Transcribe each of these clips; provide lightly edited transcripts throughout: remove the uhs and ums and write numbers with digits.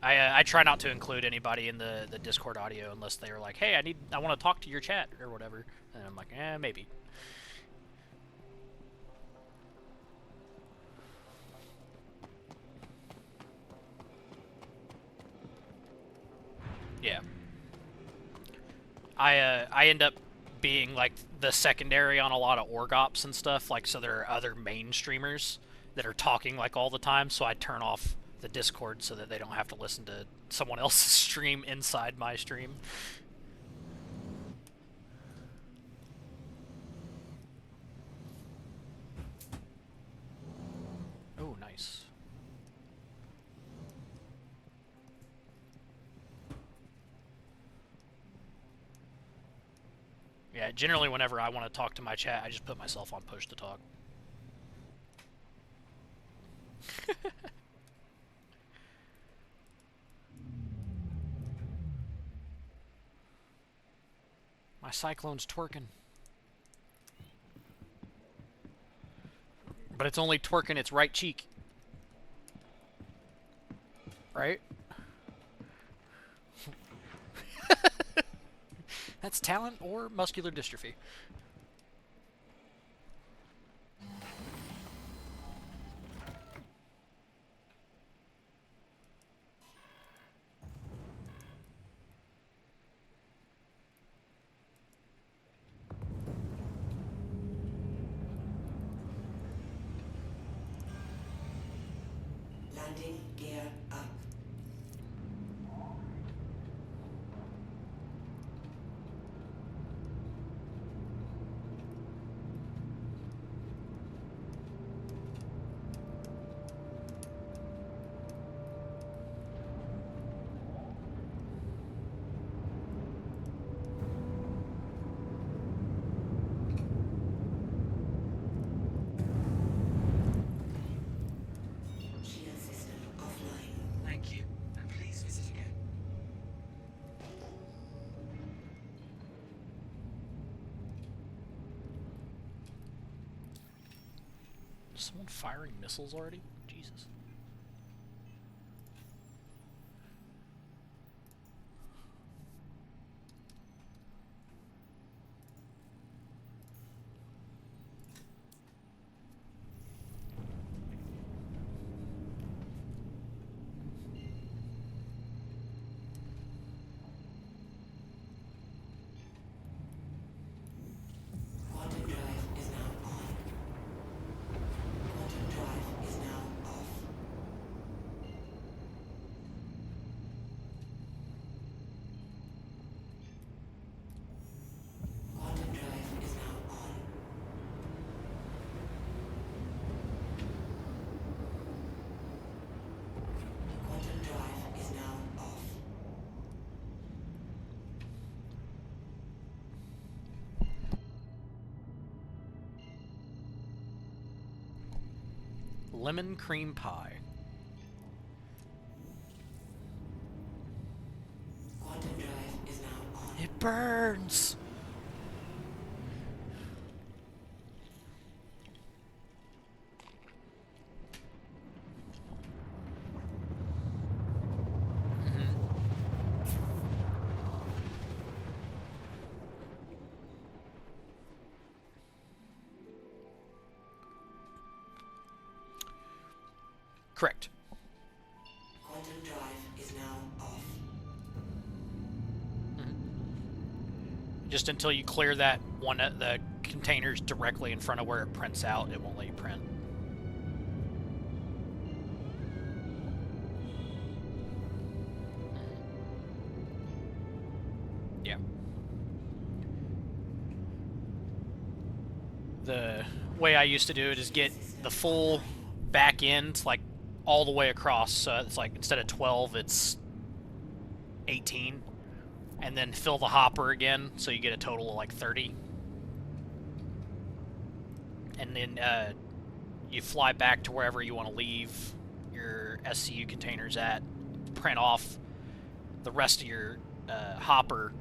I try not to include anybody in the Discord audio unless they are like, hey, I want to talk to your chat or whatever. And I'm like, maybe. Yeah. I end up being like the secondary on a lot of org ops and stuff. Like, so there are other main streamers that are talking like all the time. So I turn off the Discord so that they don't have to listen to someone else's stream inside my stream. Oh, nice. Yeah, generally whenever I want to talk to my chat, I just put myself on push to talk. My cyclone's twerking. But it's only twerking its right cheek. Right? That's talent or muscular dystrophy. Landing gear up. Shield system offline. Thank you. And please visit again. Is someone firing missiles already? Jesus. Quantum drive is now on. Quantum drive is now off. Quantum drive is now on. Quantum drive is now off. Lemon cream pie. Quantum drive is now on. It burns! Correct. Quantum drive is now off. Just until you clear that one of the containers directly in front of where it prints out, it won't let you print. Yeah. The way I used to do it is get the full back end, like all the way across. So it's like instead of 12, it's 18. And then fill the hopper again, so you get a total of like 30. And then you fly back to wherever you want to leave your SCU containers at, print off the rest of your hopper,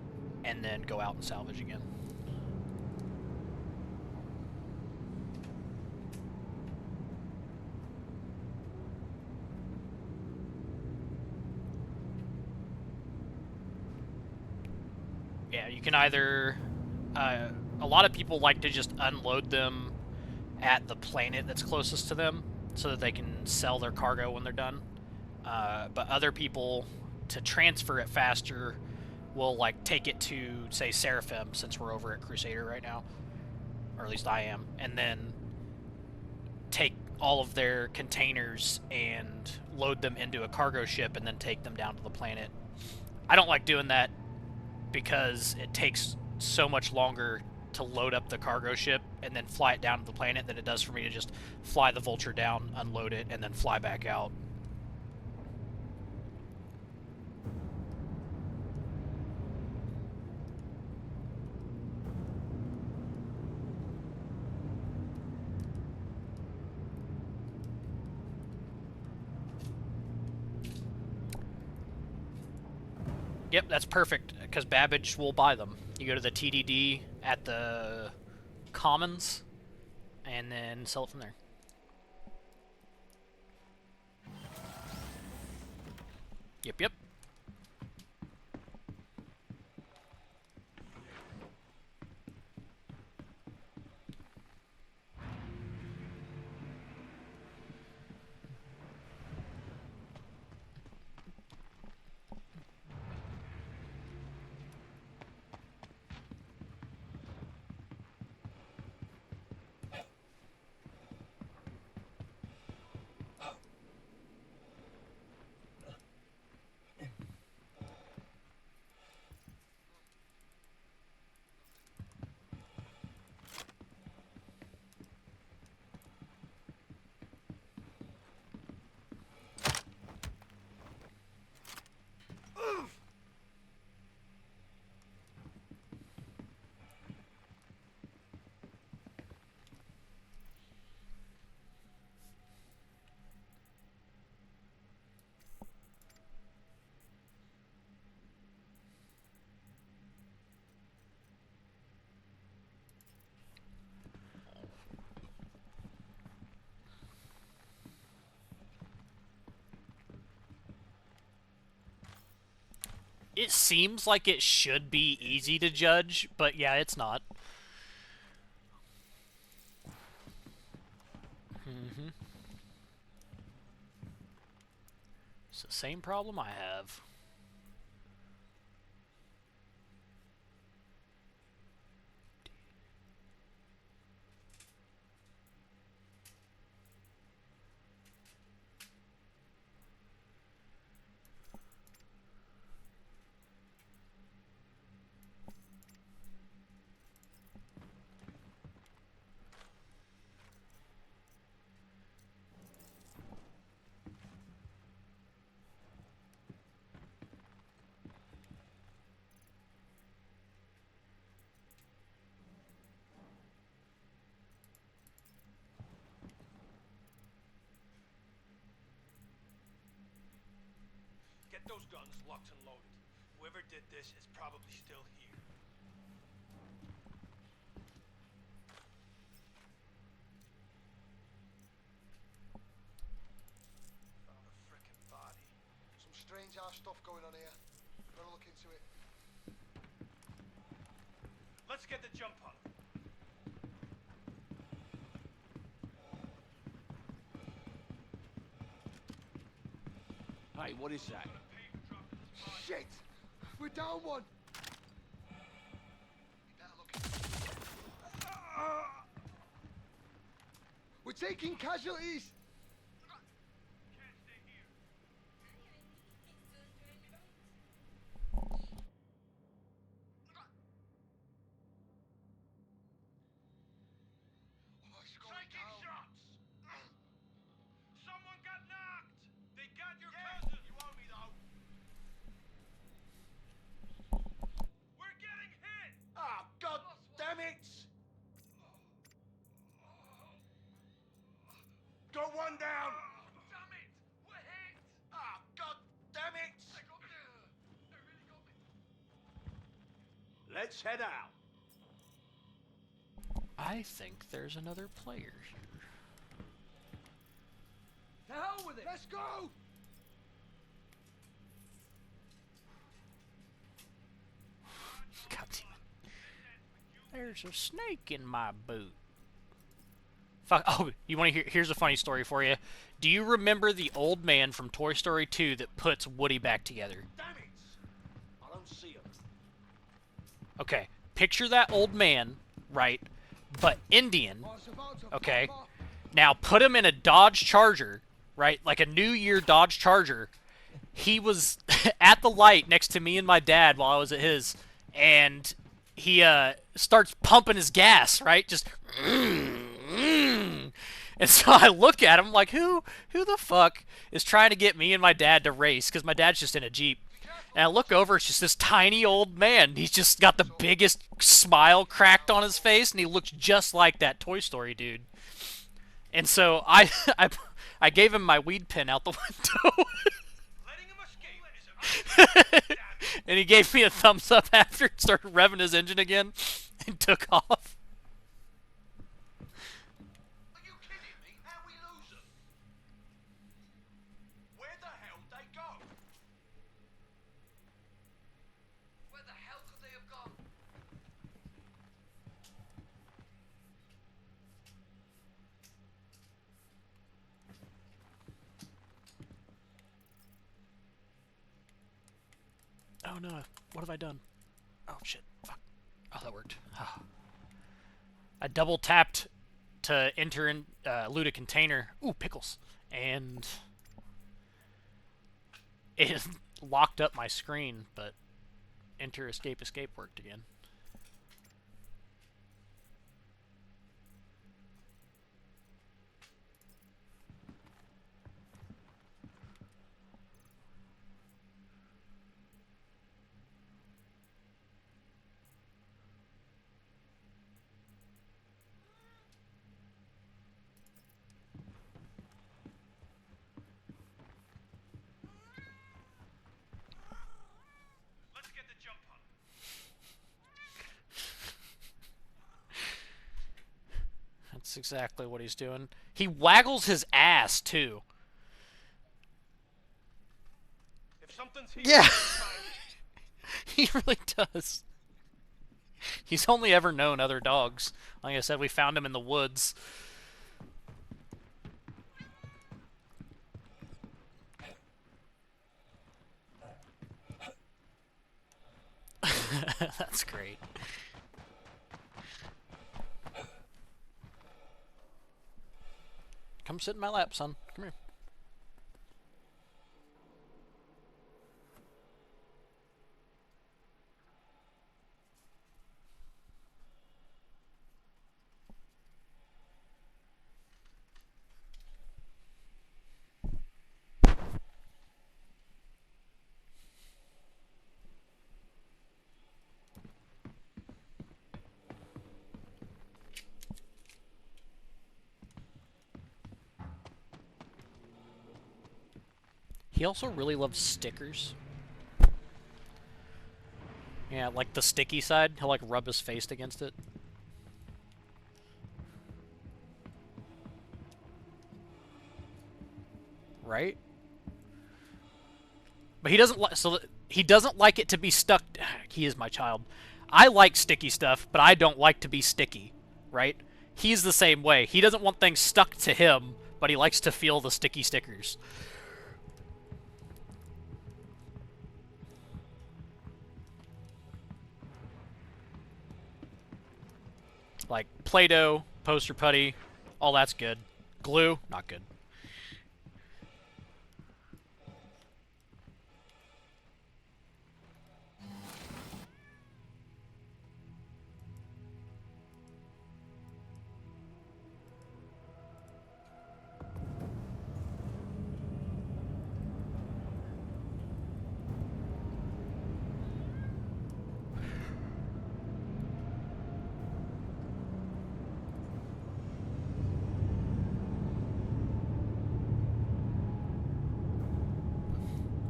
and then go out and salvage again. Yeah, you can either... a lot of people like to just unload them at the planet that's closest to them so that they can sell their cargo when they're done. But other people, to transfer it faster, will like take it to, say, Seraphim, since we're over at Crusader right now. Or at least I am. And then take all of their containers and load them into a cargo ship and then take them down to the planet. I don't like doing that because it takes so much longer to load up the cargo ship and then fly it down to the planet than it does for me to just fly the Vulture down, unload it, and then fly back out. Yep, that's perfect, because Babbage will buy them. You go to the TDD at the Commons, and then sell it from there. Yep, yep. It seems like it should be easy to judge, but yeah, it's not. It's the same problem I have. Get those guns locked and loaded. Whoever did this is probably still here. Found a frickin' body. Some strange ass stuff going on here. Gotta look into it. Let's get the jump on him. Hey, what is that? Shit! We're down one! We better look. We're taking casualties! Can't stay here. Oh, it's going Taking down. shots! Someone got knocked! They got your cousin! You owe me though. We're getting hit! Ah, god damn it! Got one down! Damn it! We're hit! Ah, god damn it! I got me. I really got me. Let's head out. I think there's another player here. To hell with it! Let's go! God damn it. There's a snake in my boot. Fuck. Oh, you want to hear? Here's a funny story for you. Do you remember the old man from Toy Story 2 that puts Woody back together? Damn it! I don't see him. Okay, picture that old man, right? But Indian, okay? Now put him in a Dodge Charger, right? Like a New Year Dodge Charger. He was at the light next to me and my dad while I was at his, and he starts pumping his gas, right? Just and so I look at him like, who the fuck is trying to get me and my dad to race? Because my dad's just in a Jeep. And I look over, it's just this tiny old man. He's just got the biggest smile cracked on his face, and he looks just like that Toy Story dude. And so I gave him my weed pen out the window. Letting him escape is a And he gave me a thumbs up after and started revving his engine again and took off. Are you kidding me? How we lose them? Where the hell they go? Where the hell could they have gone? Oh no, what have I done? Oh shit, fuck. Oh, that worked. I double tapped to enter in, loot a container. Ooh, pickles. And it locked up my screen, but enter, escape worked again. Let's get the jump on. That's exactly what he's doing. He waggles his ass, too. If something's here, Yeah. find it. He really does. He's only ever known other dogs. Like I said, we found him in the woods. That's great. Come sit in my lap, son. Come here. He also really loves stickers. Yeah, like the sticky side. He'll like rub his face against it. Right? But he doesn't like he doesn't like it to be stuck. He is my child. I like sticky stuff, but I don't like to be sticky, right? He's the same way. He doesn't want things stuck to him, but he likes to feel the sticky stickers. Like Play-Doh, poster putty, all that's good. Glue, not good.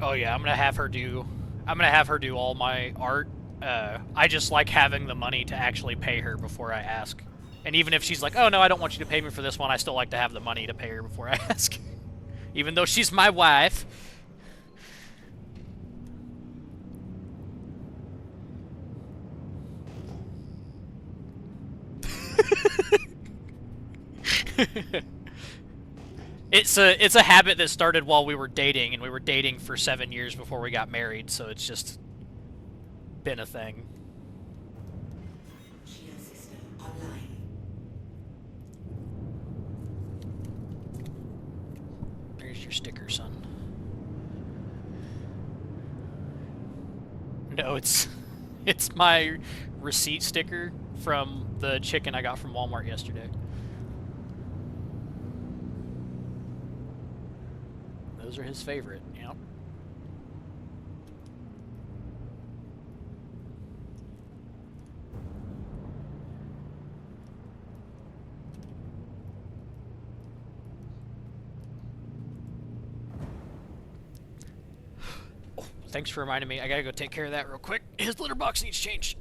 Oh yeah, I'm gonna have her do all my art. I just like having the money to actually pay her before I ask. And even if she's like, "Oh no, I don't want you to pay me for this one," I still like to have the money to pay her before I ask. Even though she's my wife. It's a habit that started while we were dating, and we were dating for 7 years before we got married. So it's just been a thing. Shield system online. There's your sticker, son. No, it's my receipt sticker from the chicken I got from Walmart yesterday. Those are his favorite. Yep. Oh, thanks for reminding me. I gotta go take care of that real quick. His litter box needs changed.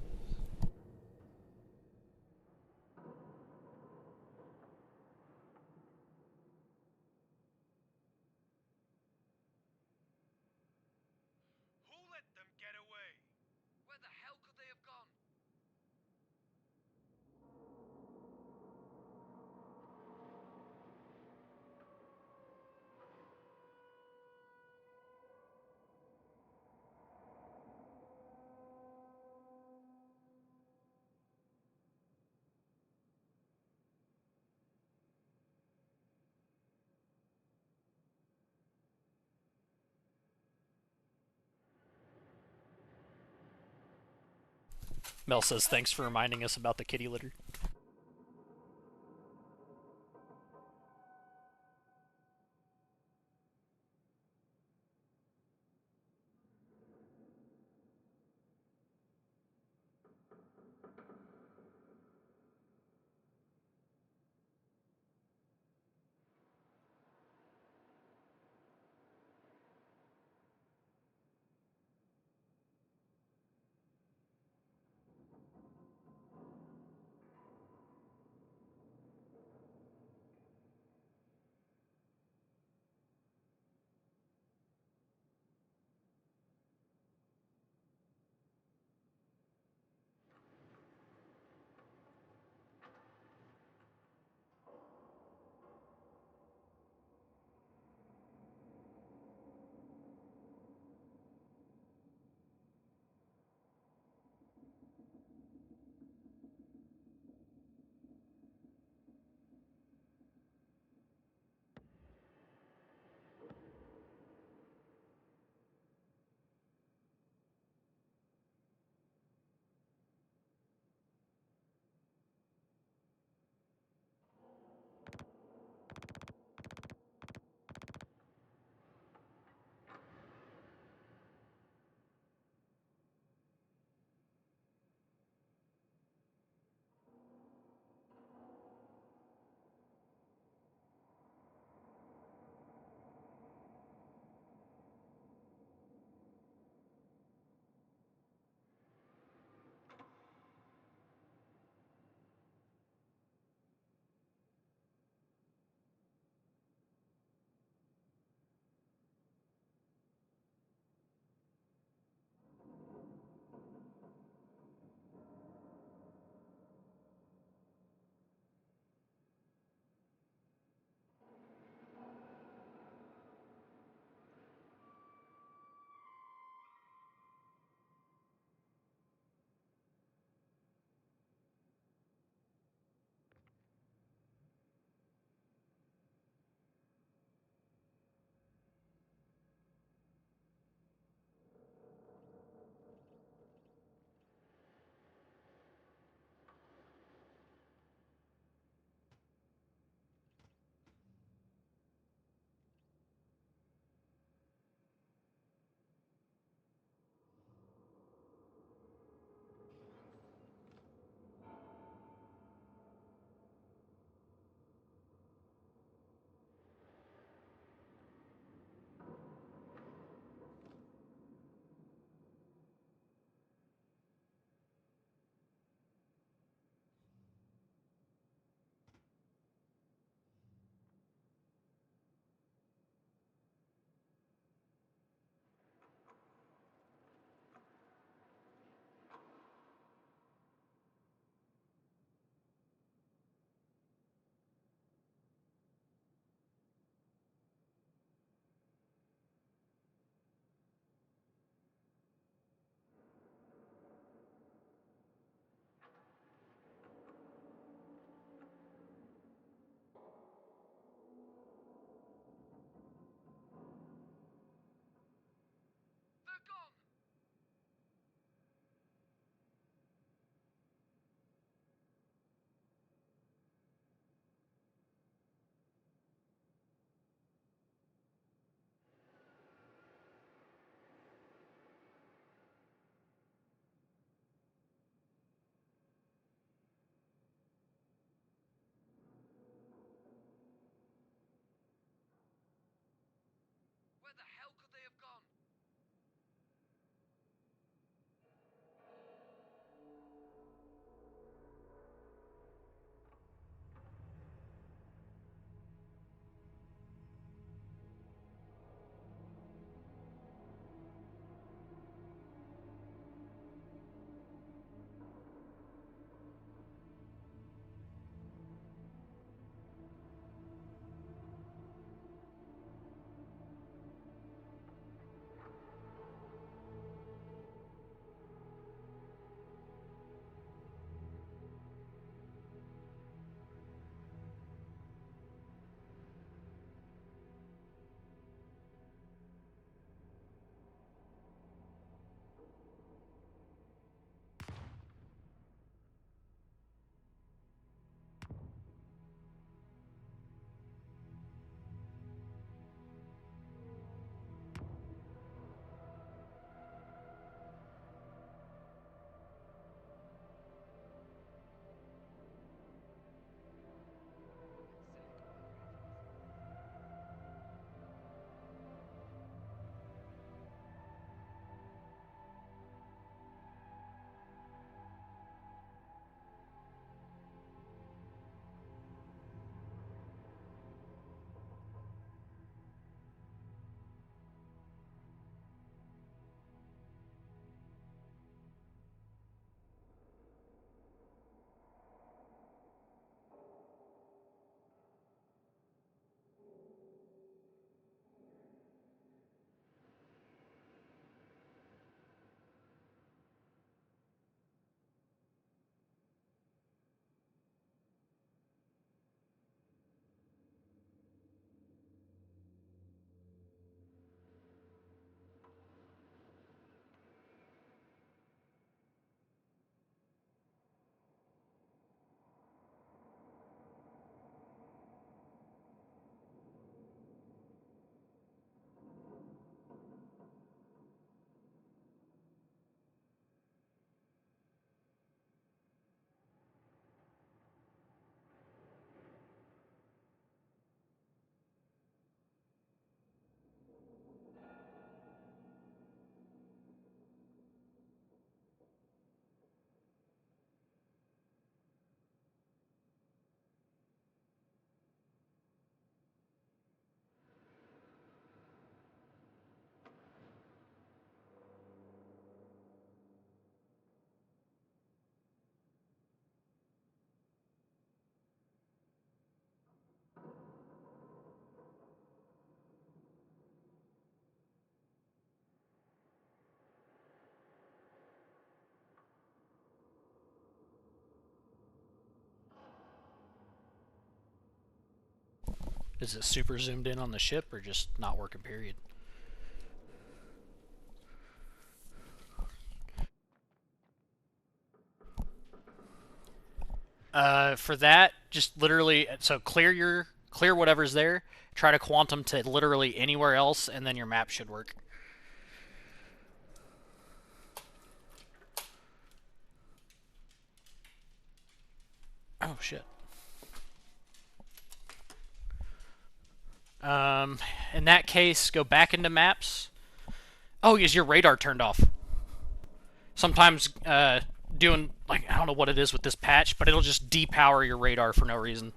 Who let them get away? Where the hell could they have gone? Mel says thanks for reminding us about the kitty litter. Is it super zoomed in on the ship or just not working, period? For that, just literally, so clear whatever's there. Try to quantum to literally anywhere else, and then your map should work. Oh shit. In that case, go back into maps. Oh, is your radar turned off? Sometimes doing, like, I don't know what it is with this patch, but it'll just depower your radar for no reason.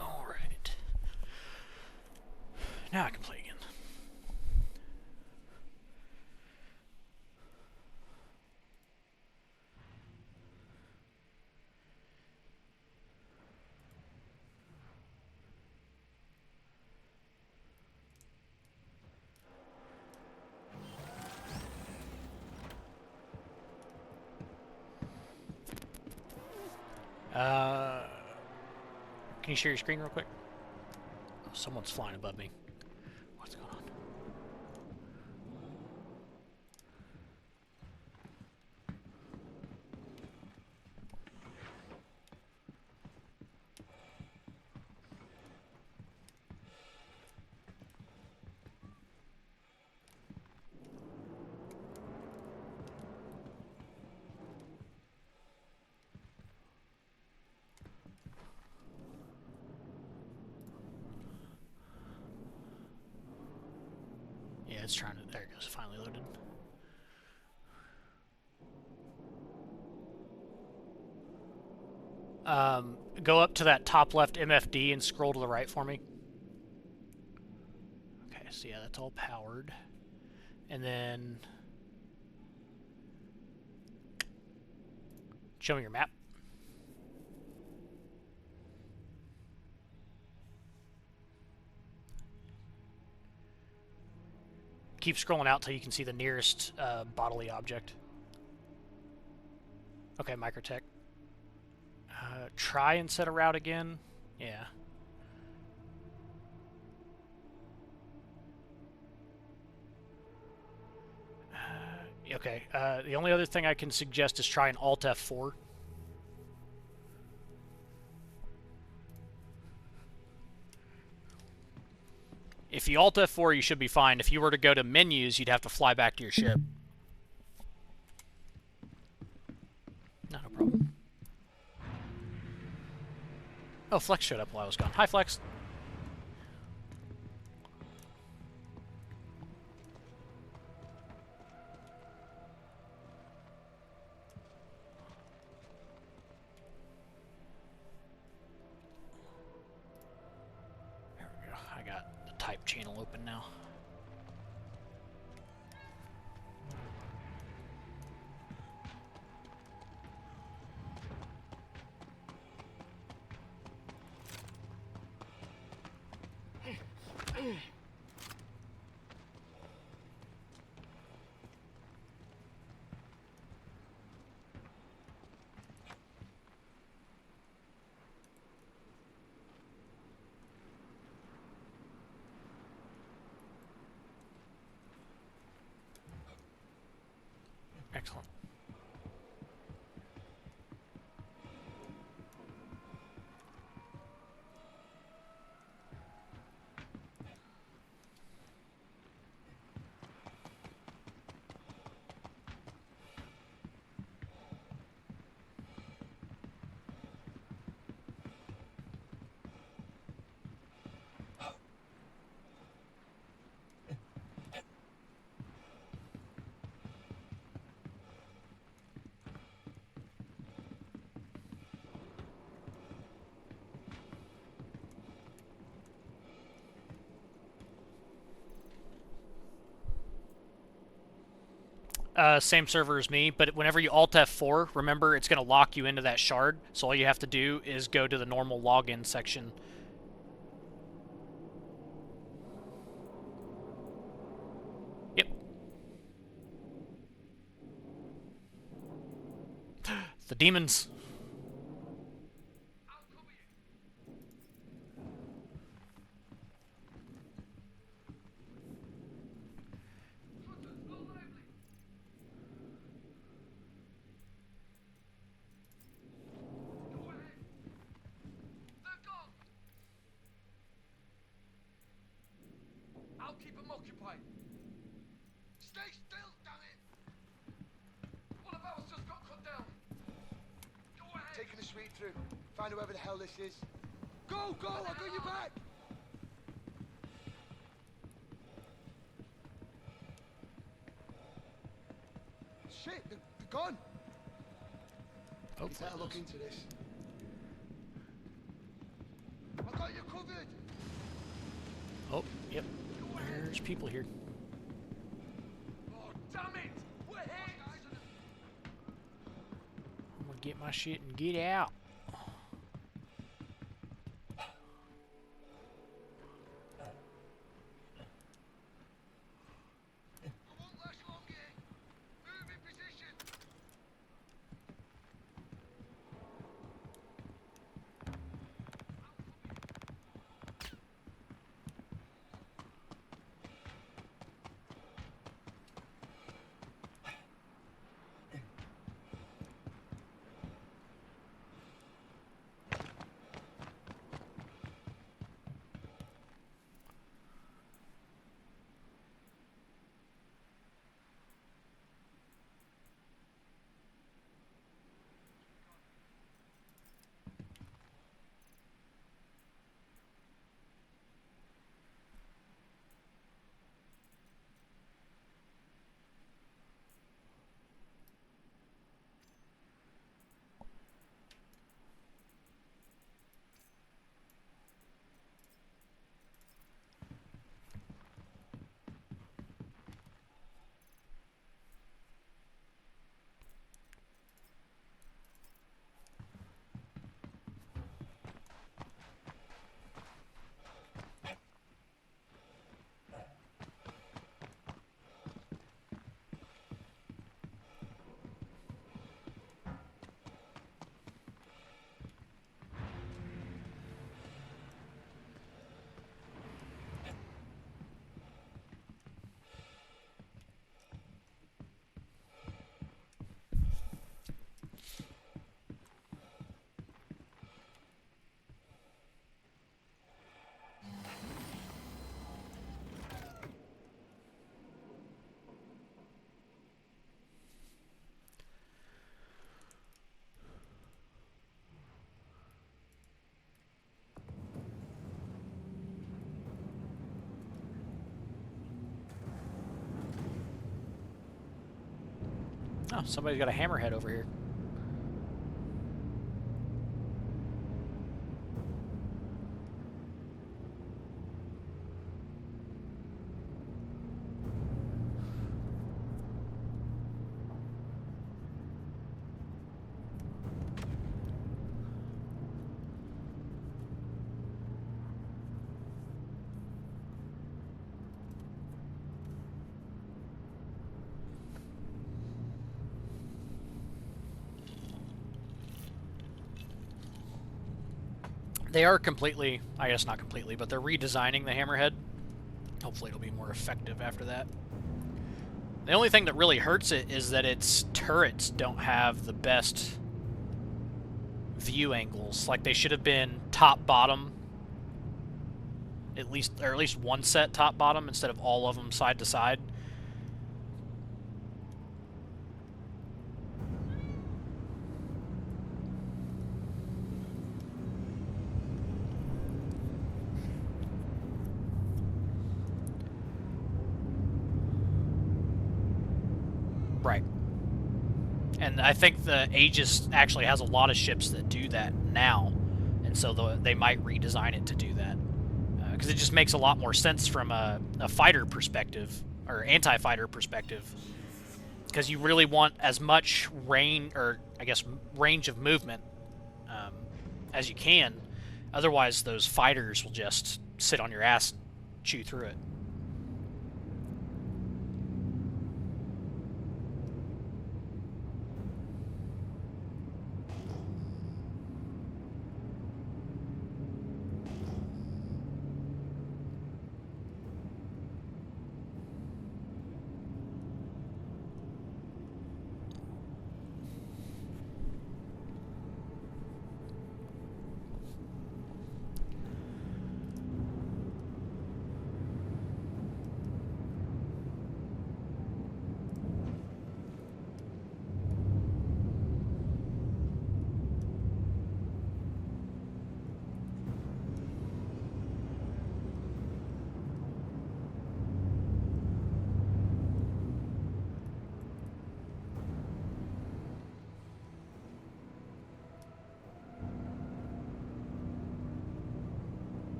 Alright. Now I can play again. Can you share your screen real quick? Oh, someone's flying above me. What's going on? Yeah, it's trying to. There it goes. Finally loaded. Go up to that top left MFD and scroll to the right for me. Okay, so yeah, that's all powered. And then show me your map. Keep scrolling out till you can see the nearest bodily object. Okay, Microtech. Try and set a route again. Yeah. Okay. The only other thing I can suggest is try an Alt F4. If you Alt F4, you should be fine. If you were to go to menus, you'd have to fly back to your ship. Not a problem. Oh, Flex showed up while I was gone. Hi, Flex. There we go. I got the type channel open now. Same server as me, but whenever you Alt F4, remember it's going to lock you into that shard, so all you have to do is go to the normal login section. Yep. The demons. I'll keep them occupied. Stay still, damn it! One of ours just got cut down. Go ahead. Taking the sweep through. Find whoever the hell this is. Go, go! I got your back! Shit, they're gone. You better look into this. I got you covered. Oh, yep. There's people here. Oh, damn it! We're hit! I'm gonna get my shit and get out. I won't last long here. Move in position. Oh, somebody's got a hammerhead over here. They are completely, I guess not completely, but they're redesigning the hammerhead. Hopefully it'll be more effective after that. The only thing that really hurts it is that its turrets don't have the best view angles. Like, they should have been top-bottom, at least, or at least one set top-bottom instead of all of them side to side. Right. And I think the Aegis actually has a lot of ships that do that now, and so they might redesign it to do that. Because it just makes a lot more sense from a fighter perspective, or anti-fighter perspective, because you really want as much range, or I guess range of movement, um, as you can. Otherwise, those fighters will just sit on your ass and chew through it.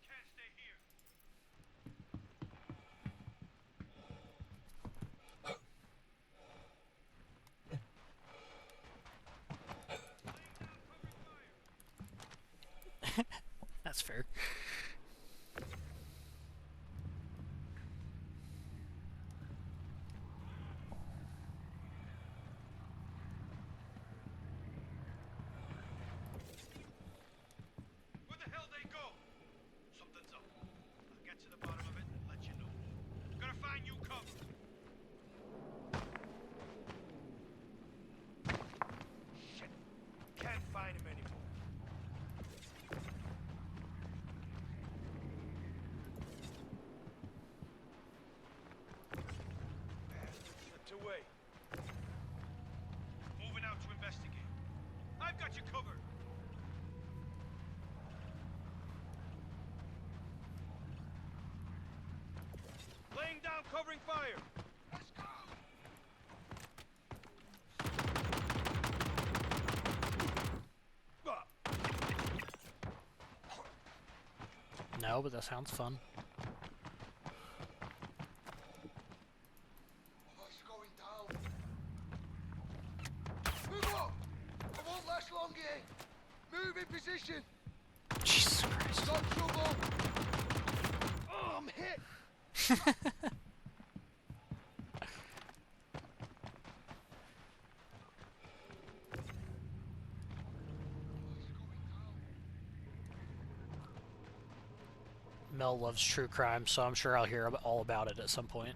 Can't stay here. That's fair. Where the hell they go? Something's up. I'll get to the bottom of it and let you know. Gotta find you cover. Shit. Can't find him anymore. Slipped away. Moving out to investigate. I've got you covered. Laying down covering fire. Let's go! Ah, No, but that sounds fun. Oh, it's going down. Move up! I won't last long here. Move in position. Jesus Christ. Got trouble. Oh, I'm hit. Mel loves true crime, so I'm sure I'll hear all about it at some point.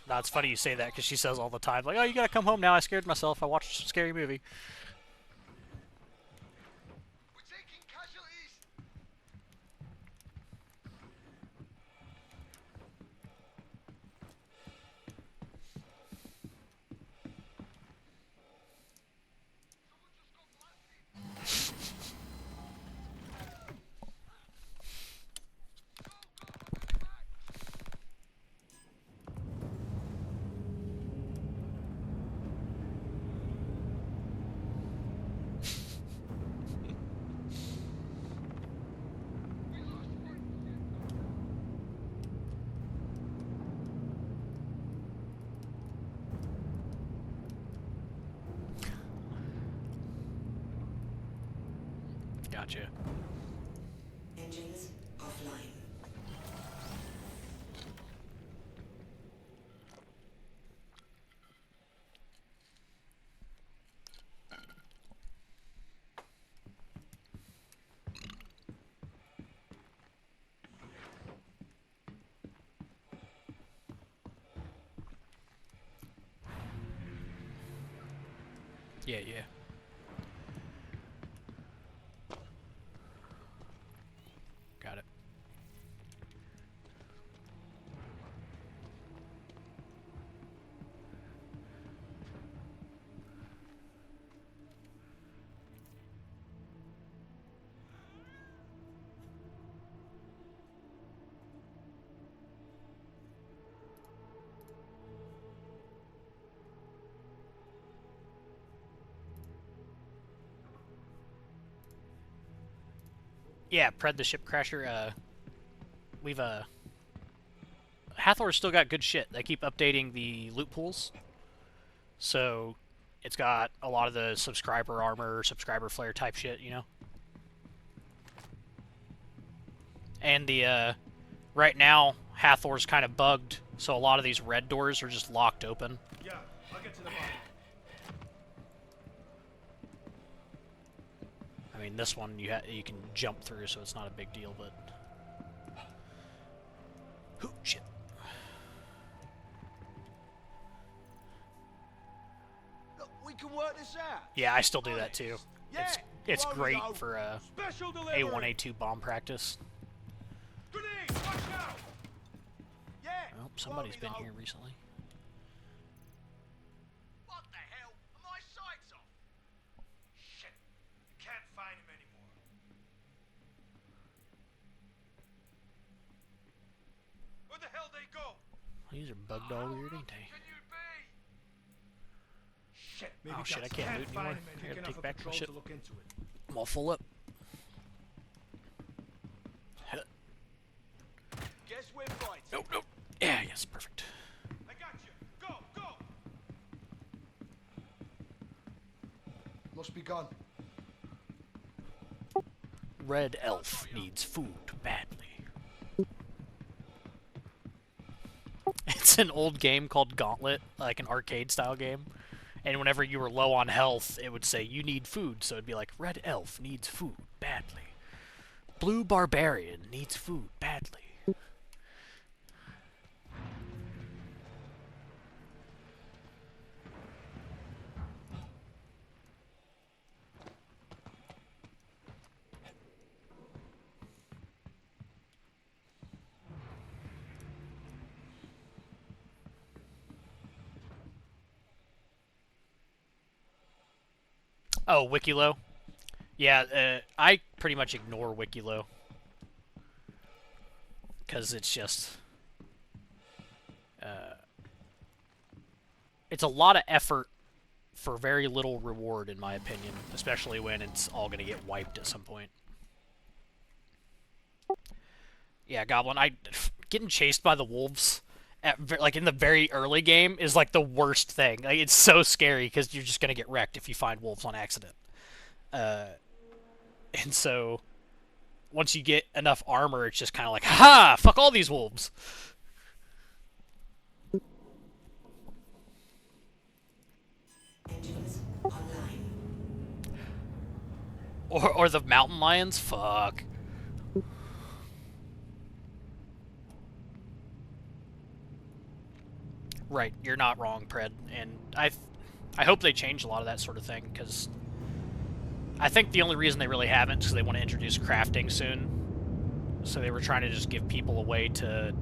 No, it's funny you say that because she says all the time, like, "Oh, you gotta come home now. I scared myself. I watched a scary movie." Gotcha. Engines offline. Yeah, yeah. Got it. Yeah, Pred the Ship Crasher, we've, Hathor's still got good shit. They keep updating the loot pools. So, it's got a lot of the subscriber armor, subscriber flare type shit, you know? And the, right now, Hathor's kind of bugged, so a lot of these red doors are just locked open. Yeah, I'll get to the bottom. I mean, this one you can jump through, so it's not a big deal, but... Ooh, shit. Look, we can work this out. Yeah, I still do that too. Yeah, It's well, great though. for Special delivery. A1, A2 bomb practice. Grenade, watch out. Yeah. Oh, somebody's well, been though. here recently. What the hell? Are my sights off? Shit. Can't find him anymore. Where the hell they go? These are bugged all weird, ain't they? Can you be? Shit. Oh shit, I can't loot anymore. I gotta take back my ship. To look into it. I'm all full up. Guess we're fighting. Nope, nope. Yeah, yes, perfect. I got you. Go, go. Must be gone. Red Elf needs food badly. It's an old game called Gauntlet, like an arcade-style game. And whenever you were low on health, it would say, you need food. So it'd be like, Red Elf needs food badly. Blue Barbarian needs food badly. Oh, Wikilo? Yeah, I pretty much ignore Wikilo. Because it's just... it's a lot of effort for very little reward, in my opinion. Especially when it's all going to get wiped at some point. Yeah, Goblin, getting chased by the wolves... like in the very early game is like the worst thing. Like it's so scary because you're just gonna get wrecked if you find wolves on accident. And so once you get enough armor, it's just kind of like, ha! Fuck all these wolves. Engines online. Or the mountain lions. Fuck. Right, you're not wrong, Pred, and I hope they change a lot of that sort of thing, because I think the only reason they really haven't is because they want to introduce crafting soon. So they were trying to just give people a way to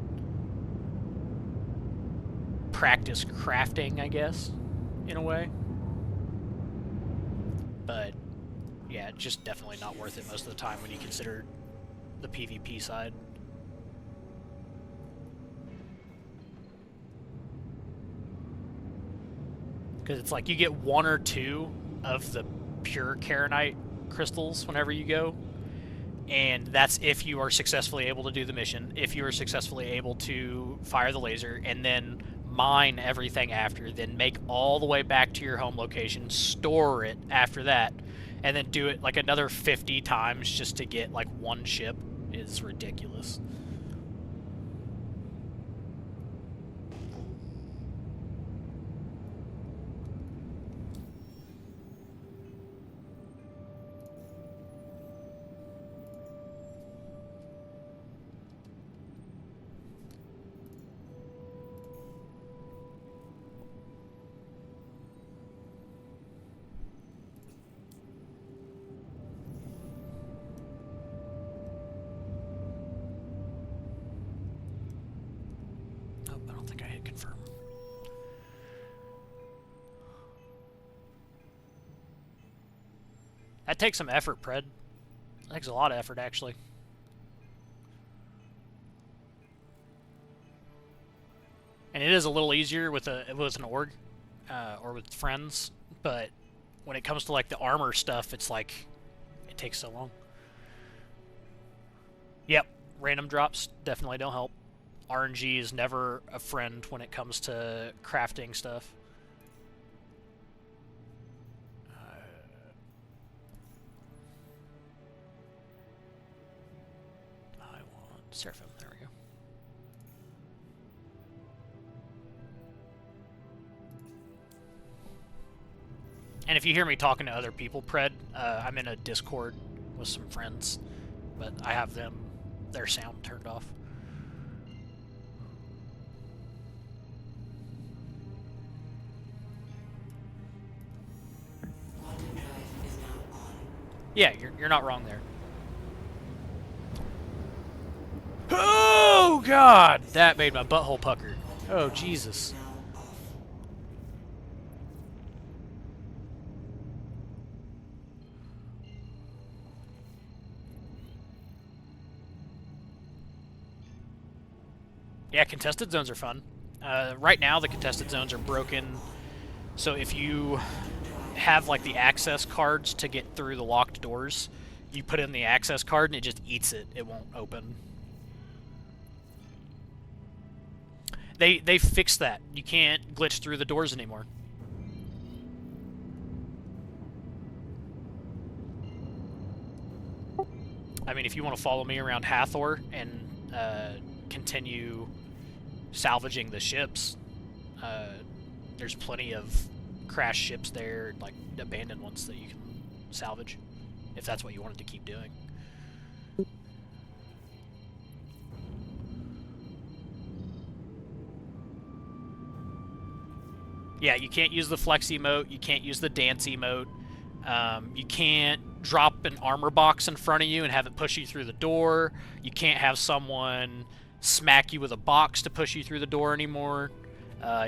practice crafting, I guess, in a way. But, yeah, just definitely not worth it most of the time when you consider the PvP side. Because it's like you get one or two of the pure Karenite crystals whenever you go. And that's if you are successfully able to do the mission, if you are successfully able to fire the laser, and then mine everything after, then make all the way back to your home location, store it after that, and then do it like another 50 times just to get like one ship is ridiculous. Nope, I don't think I hit confirm. That takes some effort, Pred. That takes a lot of effort, actually. And it is a little easier with an org or with friends, but when it comes to like the armor stuff, it's like it takes so long. Yep, random drops definitely don't help. RNG is never a friend when it comes to crafting stuff. I want Seraphim. There we go. And if you hear me talking to other people, Pred, I'm in a Discord with some friends, but I have their sound turned off. Quantum drive is now on. Yeah, you're not wrong there. Oh God, that made my butthole pucker. Oh Jesus. Now off. Yeah, contested zones are fun. Right now, the contested zones are broken, so if you have like the access cards to get through the locked doors, you put in the access card and it just eats it. It won't open. They fixed that. You can't glitch through the doors anymore. I mean, if you want to follow me around Hathor and continue salvaging the ships, there's plenty of crashed ships there, like abandoned ones that you can salvage, if that's what you wanted to keep doing. Yeah, you can't use the flex emote, you can't use the dance emote, you can't drop an armor box in front of you and have it push you through the door, you can't have someone smack you with a box to push you through the door anymore,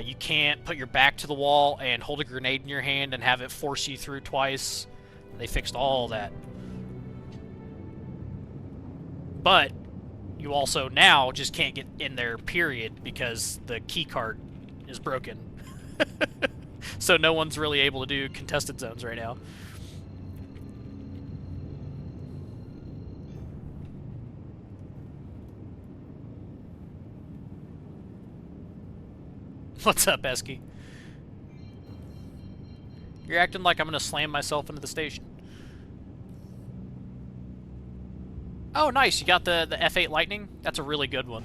you can't put your back to the wall and hold a grenade in your hand and have it force you through twice. They fixed all that. But you also now just can't get in there, period, because the key card is broken. So no one's really able to do contested zones right now. What's up, Esky? You're acting like I'm gonna slam myself into the station. Oh, nice. You got the F8 Lightning? That's a really good one.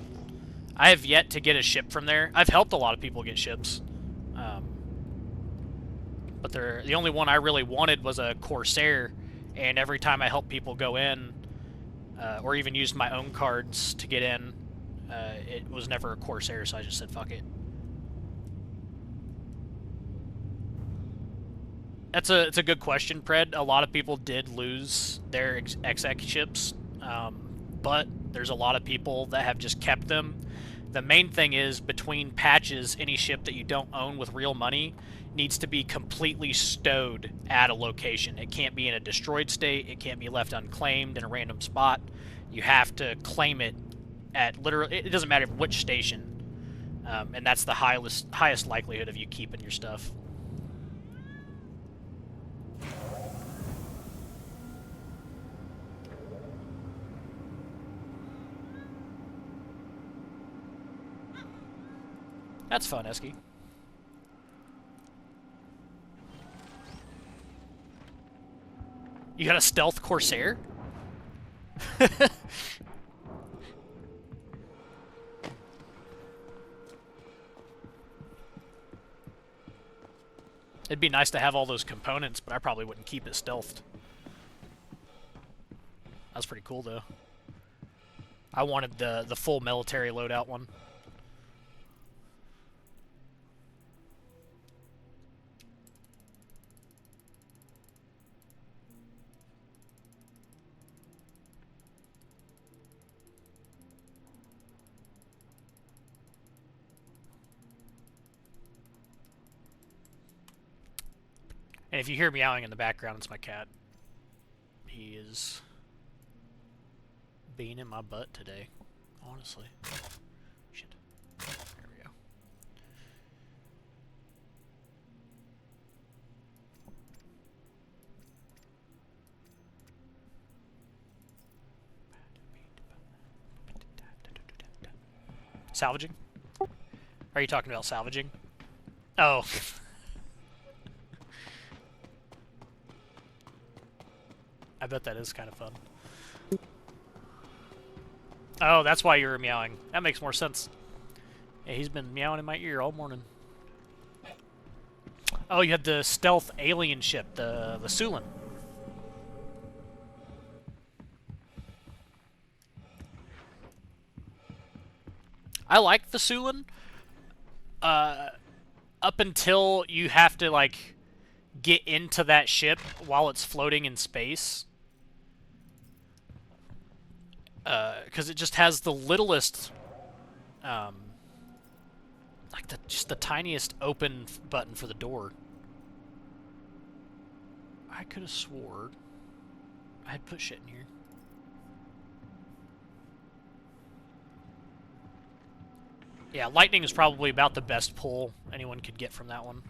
I have yet to get a ship from there. I've helped a lot of people get ships. But the only one I really wanted was a Corsair, and every time I helped people go in, or even used my own cards to get in, it was never a Corsair, so I just said fuck it. It's a good question, Pred. A lot of people did lose their exec ships, but there's a lot of people that have just kept them. The main thing is, between patches, any ship that you don't own with real money needs to be completely stowed at a location. It can't be in a destroyed state. It can't be left unclaimed in a random spot. You have to claim it at literally, it doesn't matter which station. And that's the highest likelihood of you keeping your stuff. That's fun, Esky. You got a stealth Corsair? It'd be nice to have all those components, but I probably wouldn't keep it stealthed. That's pretty cool, though. I wanted the full military loadout one. And if you hear meowing in the background, it's my cat. He is being in my butt today, honestly. Shit. There we go. Salvaging? Are you talking about salvaging? Oh. I bet that is kind of fun. Oh, that's why you were meowing. That makes more sense. Yeah, he's been meowing in my ear all morning. Oh, you had the stealth alien ship, the Sulin. I like the Sulin. Up until you have to, like, get into that ship while it's floating in space. Because it just has the littlest, like just the tiniest open button for the door. I could have swore I had put shit in here. Yeah, lightning is probably about the best pull anyone could get from that one.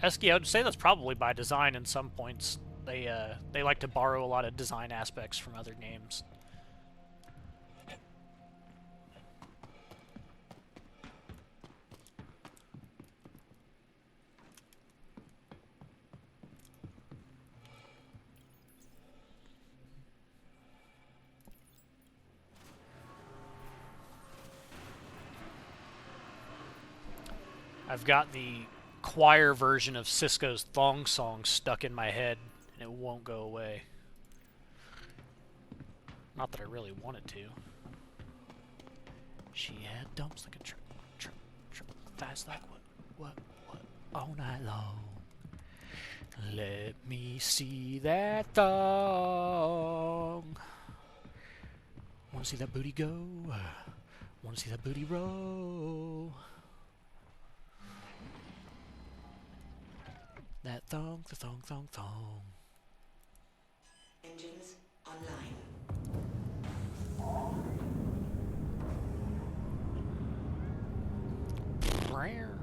Esky, I would say that's probably by design in some points. They like to borrow a lot of design aspects from other games. I've got the choir version of Cisco's Thong Song stuck in my head, and it won't go away. Not that I really wanted to. She had dumps like a truck, fast like what, all night long. Let me see that thong. Wanna see that booty go? Wanna see that booty roll? That thong, the thong, thong, thong. Engines online. Rare.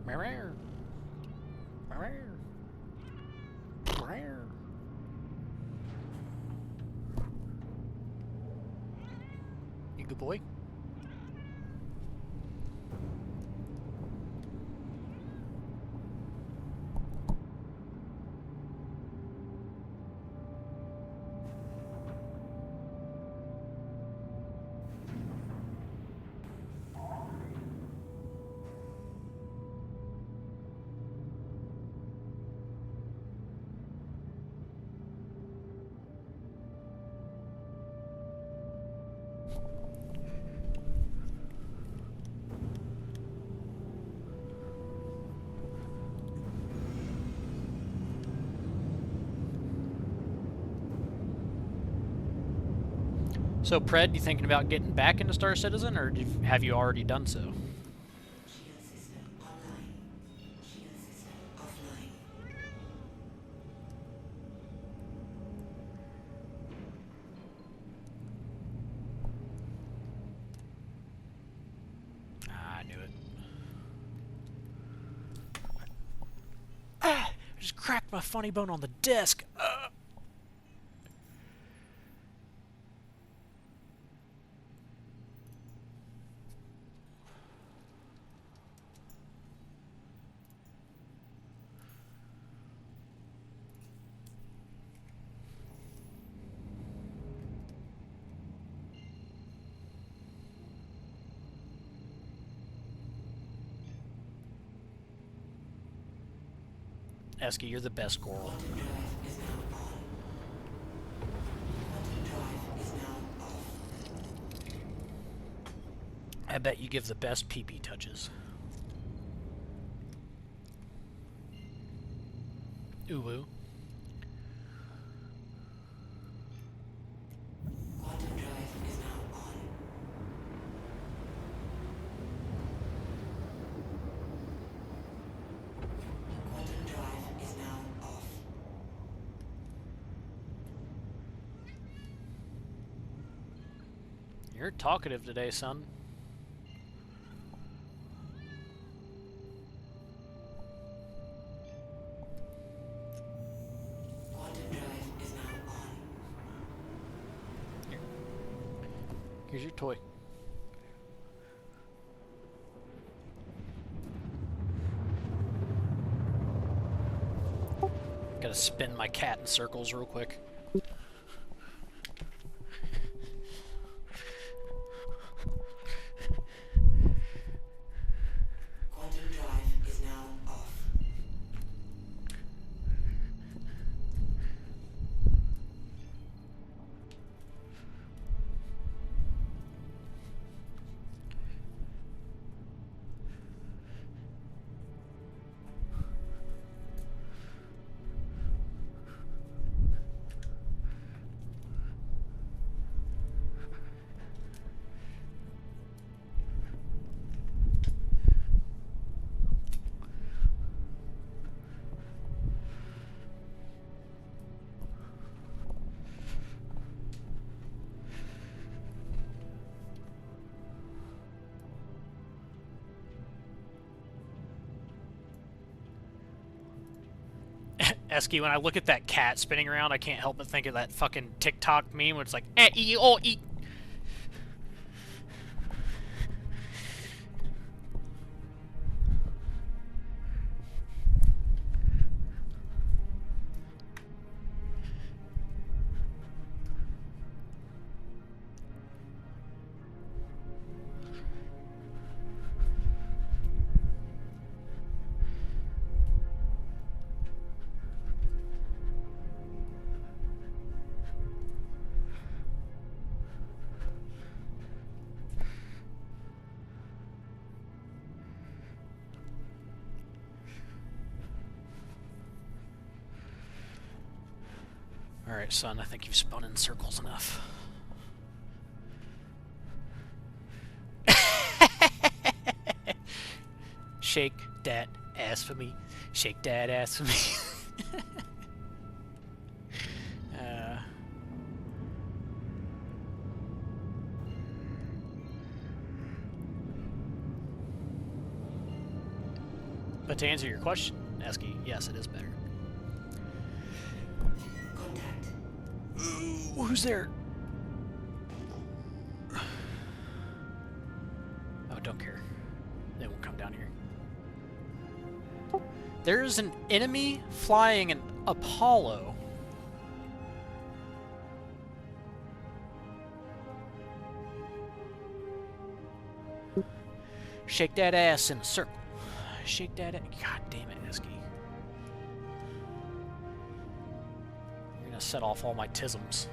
Rare. Rare. Rare. You good boy? So, Pred, you thinking about getting back into Star Citizen, or have you already done so? Shield system online. Shield system offline. Ah, I knew it. just cracked my funny bone on the desk. Esky, you're the best squirrel. I bet you give the best pee-pee touches. Ooh-woo. You're talkative today, son. Here. Here's your toy. Gotta spin my cat in circles real quick. Esky, when I look at that cat spinning around, I can't help but think of that fucking TikTok meme where it's like, E-O-E. Alright, son, I think you've spun in circles enough. Shake that ass for me. Shake that ass for me. But to answer your question, Esky, yes, it is better. Ooh, who's there? Oh, don't care. They won't come down here. There's an enemy flying an Apollo. Shake that ass in a circle. Shake that ass. God damn it, Esky. You're gonna set off all my tisms.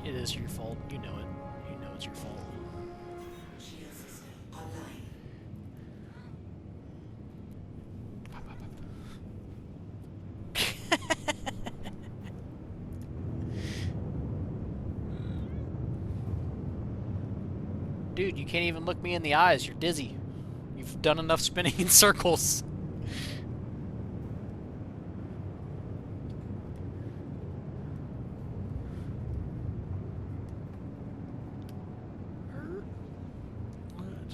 It is your fault. You know it. You know it's your fault. Shield system online. Dude, you can't even look me in the eyes. You're dizzy. You've done enough spinning in circles.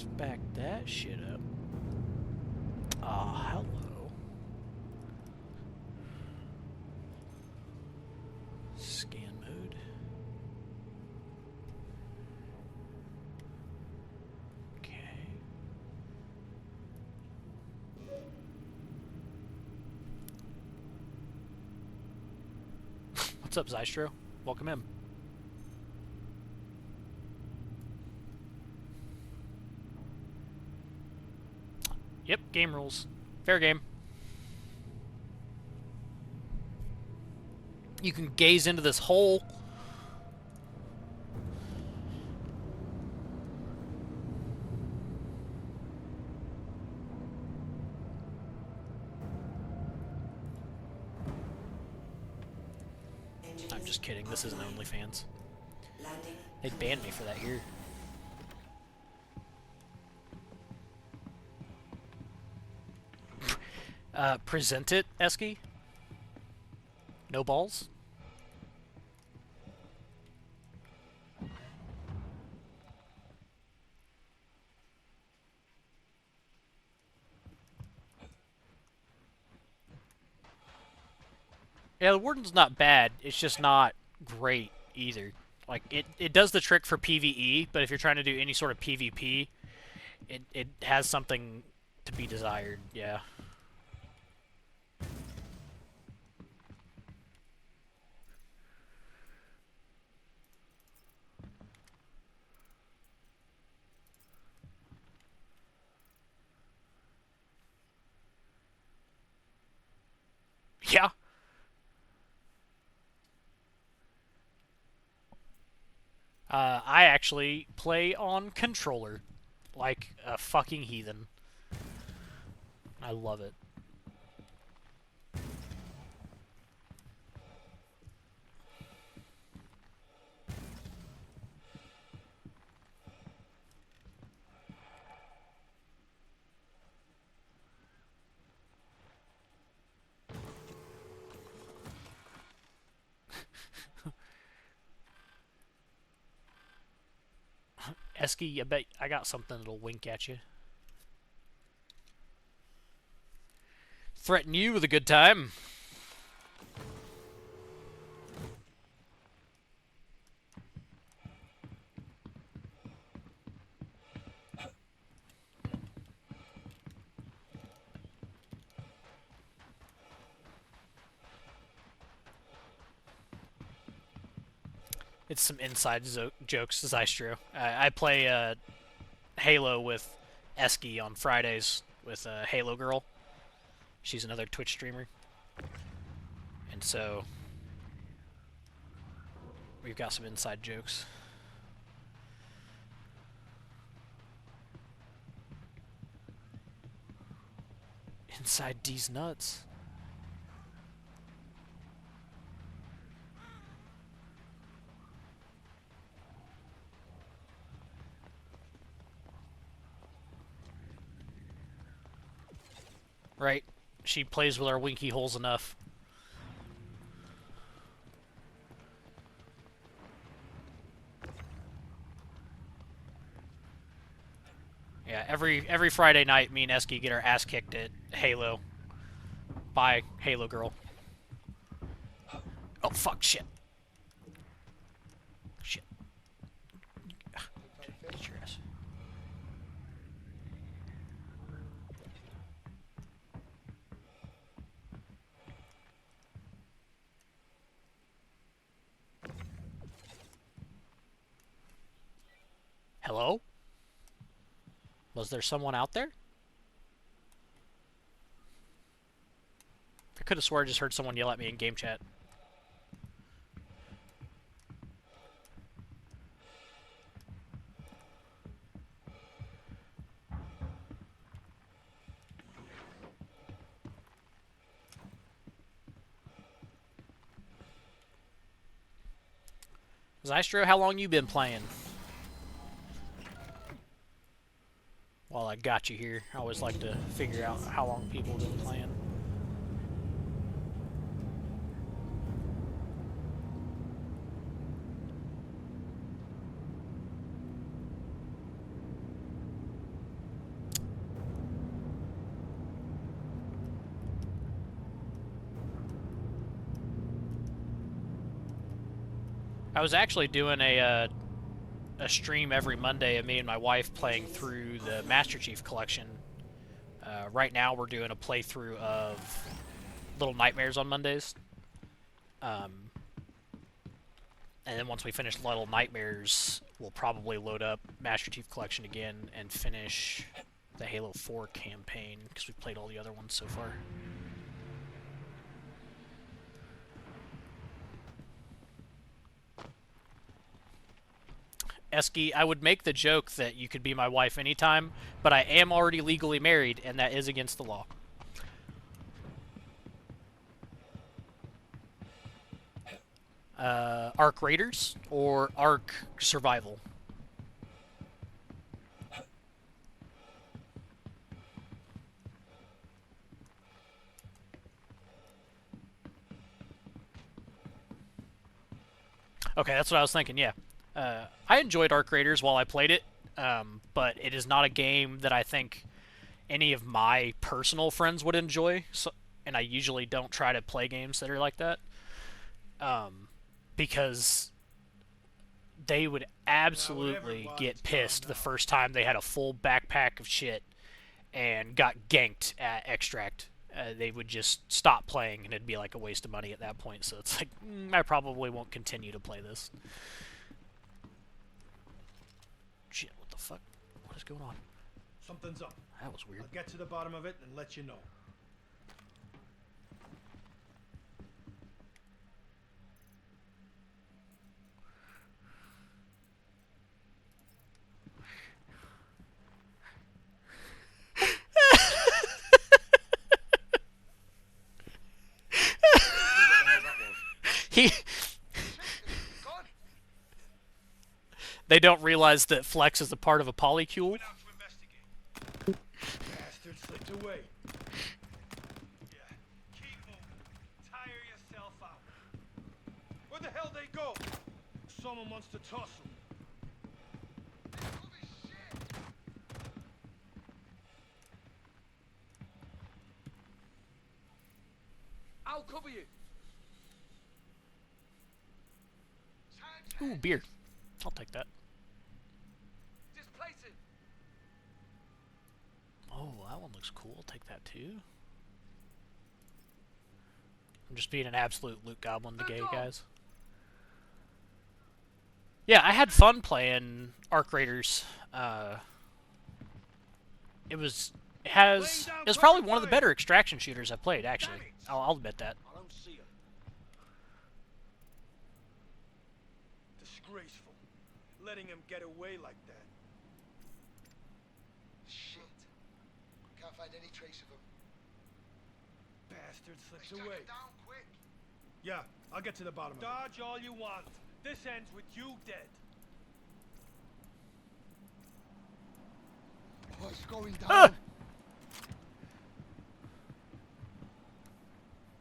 back that shit up. Ah, hello. Scan mode. Okay. What's up, Zystro? Welcome in. Yep, game rules. Fair game. You can gaze into this hole. I'm just kidding. This isn't OnlyFans. Landing. They banned me for that here. Present it, Esky? No balls? Yeah, the Warden's not bad. It's just not great either. Like, it does the trick for PvE, but if you're trying to do any sort of PvP, it has something to be desired, yeah. Yeah. I actually play on controller. Like a fucking heathen. I love it. Esky, I bet I got something that'll wink at you. Threaten you with a good time. It's some inside jokes, Zystro. I play Halo with Esky on Fridays with Halo Girl. She's another Twitch streamer. And so we've got some inside jokes. Inside D's nuts. Right? She plays with our winky holes enough. Yeah, every Friday night, me and Esky get our ass kicked at Halo by Halo Girl. Oh fuck! Shit! Shit! Get your ass. Hello? Was there someone out there? I could have swore I just heard someone yell at me in game chat. Zystro, how long you been playing? Well, I got you here. I always like to figure out how long people have been playing. I was actually doing a stream every Monday of me and my wife playing through the Master Chief Collection. Right now we're doing a playthrough of Little Nightmares on Mondays. And then once we finish Little Nightmares, we'll probably load up Master Chief Collection again and finish the Halo 4 campaign, because we've played all the other ones so far. Esky, I would make the joke that you could be my wife anytime, but I am already legally married, and that is against the law. Ark Raiders or Ark Survival? Okay, that's what I was thinking, yeah. I enjoyed Ark Raiders while I played it, but it is not a game that I think any of my personal friends would enjoy, so, and I usually don't try to play games that are like that, because they would absolutely get pissed the first time they had a full backpack of shit and got ganked at Extract. They would just stop playing, and it'd be like a waste of money at that point, so it's like, I probably won't continue to play this. Shit, what the fuck? What is going on? Something's up. That was weird. I'll get to the bottom of it and let you know. He... They don't realize that Flex is a part of a polycule. Went out to investigate. Bastard slipped away. Yeah, keep moving. Tire yourself out. Where the hell they go? Someone wants to toss them. Holy shit! I'll cover you. Ooh, beer. I'll take that. Displacing. Oh, that one looks cool. I'll take that too. I'm just being an absolute Luke Goblin today, guys. Yeah, I had fun playing Ark Raiders. It was probably one of the better extraction shooters I've played, actually. I'll admit that. I don't see him. Disgraceful. Letting him get away like that. Shit. Can't find any trace of him. Bastard slips Let's track away. him down quick. Yeah, I'll get to the bottom of it. Dodge all you want. This ends with you dead. Oh, it's going down. Ah!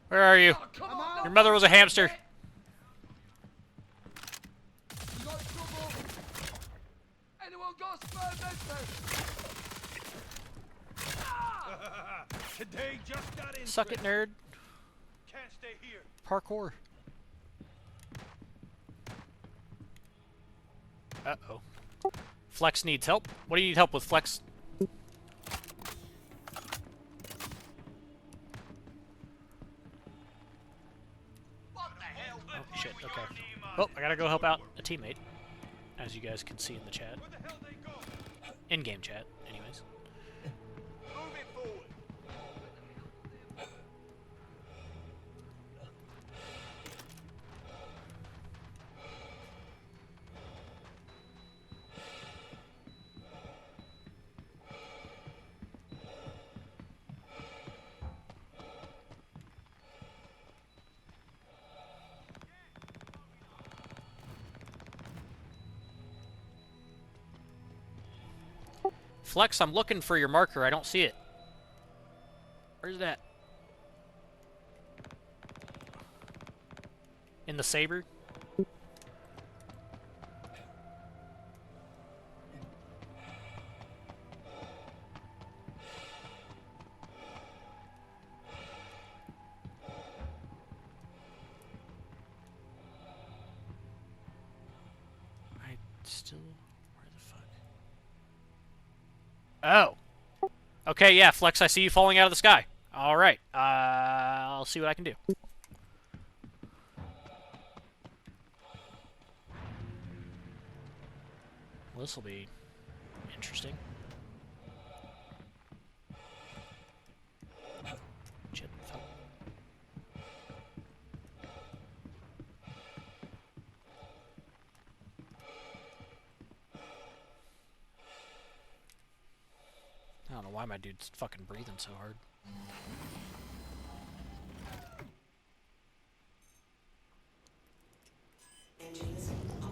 Where are you? Oh, come I'm on, out. Your mother was a hamster. You got trouble. Anyone got spare medkits? Today just got in. Suck it, nerd. Can't stay here. Parkour. Uh-oh. Flex needs help. What do you need help with, Flex? What the hell? Oh, shit, okay. Oh, I gotta go help out a teammate, as you guys can see in the chat. Where the hell they go? In-game chat, anyways. Move it forward. Flex, I'm looking for your marker. I don't see it. Where's that? In the saber? Still, where the fuck? Oh. Okay, yeah, Flex, I see you falling out of the sky. Alright, I'll see what I can do. Well, this will be interesting. Shit, fuck. I don't know why my dude's fucking breathing so hard. Engines up.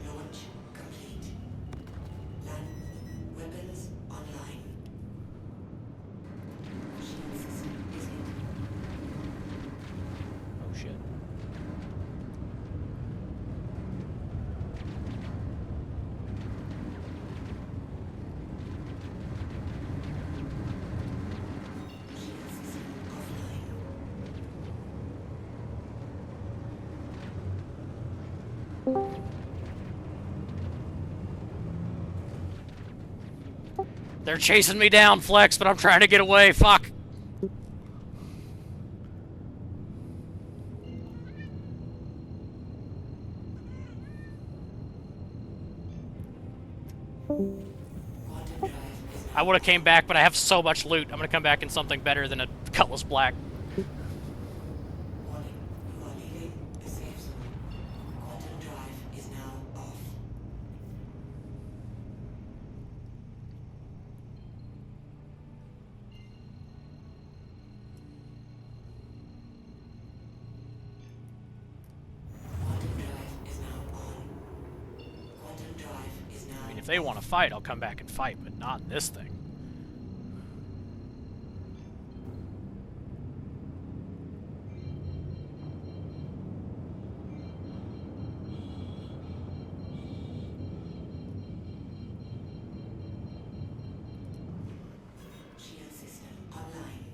Launch complete. Land weapons online. Shield system is hit. Oh shit. Shield system offline. They're chasing me down, Flex, but I'm trying to get away. Fuck. Quantum drive is I would have came back, but I have so much loot. I'm gonna come back in something better than a Cutlass Black. warning. You are leaving the safe zone. Quantum drive is now off. Quantum drive is now on. Quantum drive is now I mean, if they want to fight, I'll come back and fight, but not in this thing. shield system online.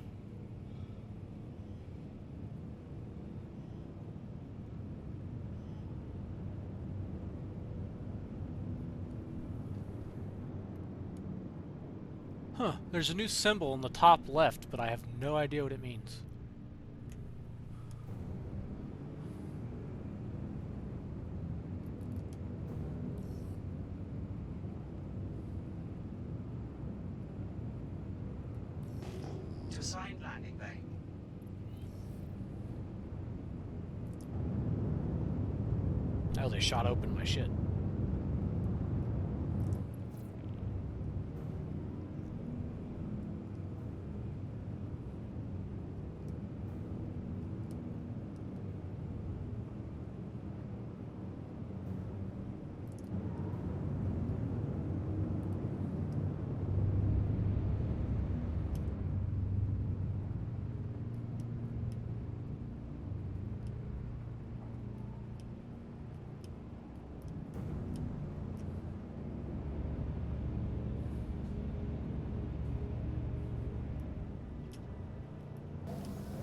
Huh, there's a new symbol in the top left, but I have no idea what it means. To assigned landing bay. Oh, they shot open my shit.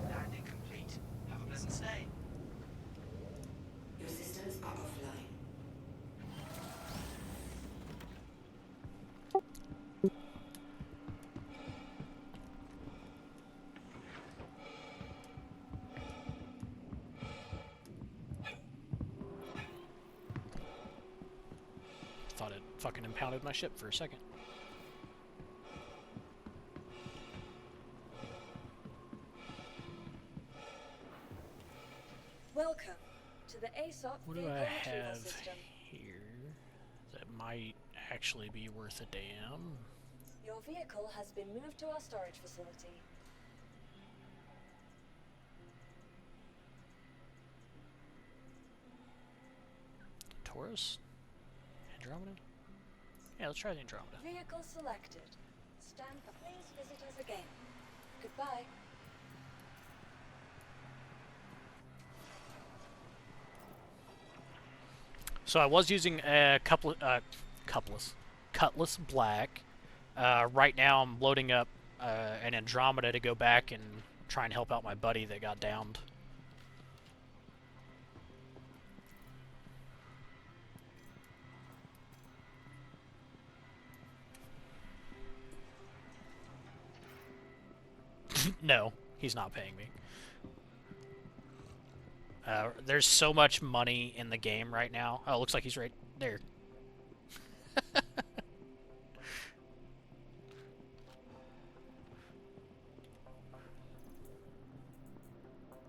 Landing complete. Have a pleasant stay. Your systems are offline. Thought it fucking impounded my ship for a second. Welcome to the ASOC What do vehicle I retrieval have system. here that might actually be worth a damn? Your vehicle has been moved to our storage facility. Taurus? Andromeda? Yeah, let's try the Andromeda. Vehicle selected. Stand by. Please visit us again. Goodbye. So I was using a Cutlass Black. Right now I'm loading up an Andromeda to go back and try and help out my buddy that got downed. No, he's not paying me. There's so much money in the game right now. Oh, it looks like he's right there.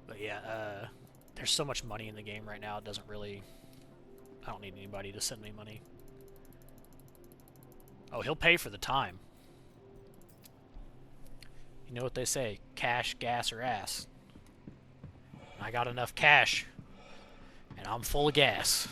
But yeah, there's so much money in the game right now, it doesn't really... I don't need anybody to send me money. Oh, he'll pay for the time. You know what they say, cash, gas, or ass. I got enough cash, and I'm full of gas.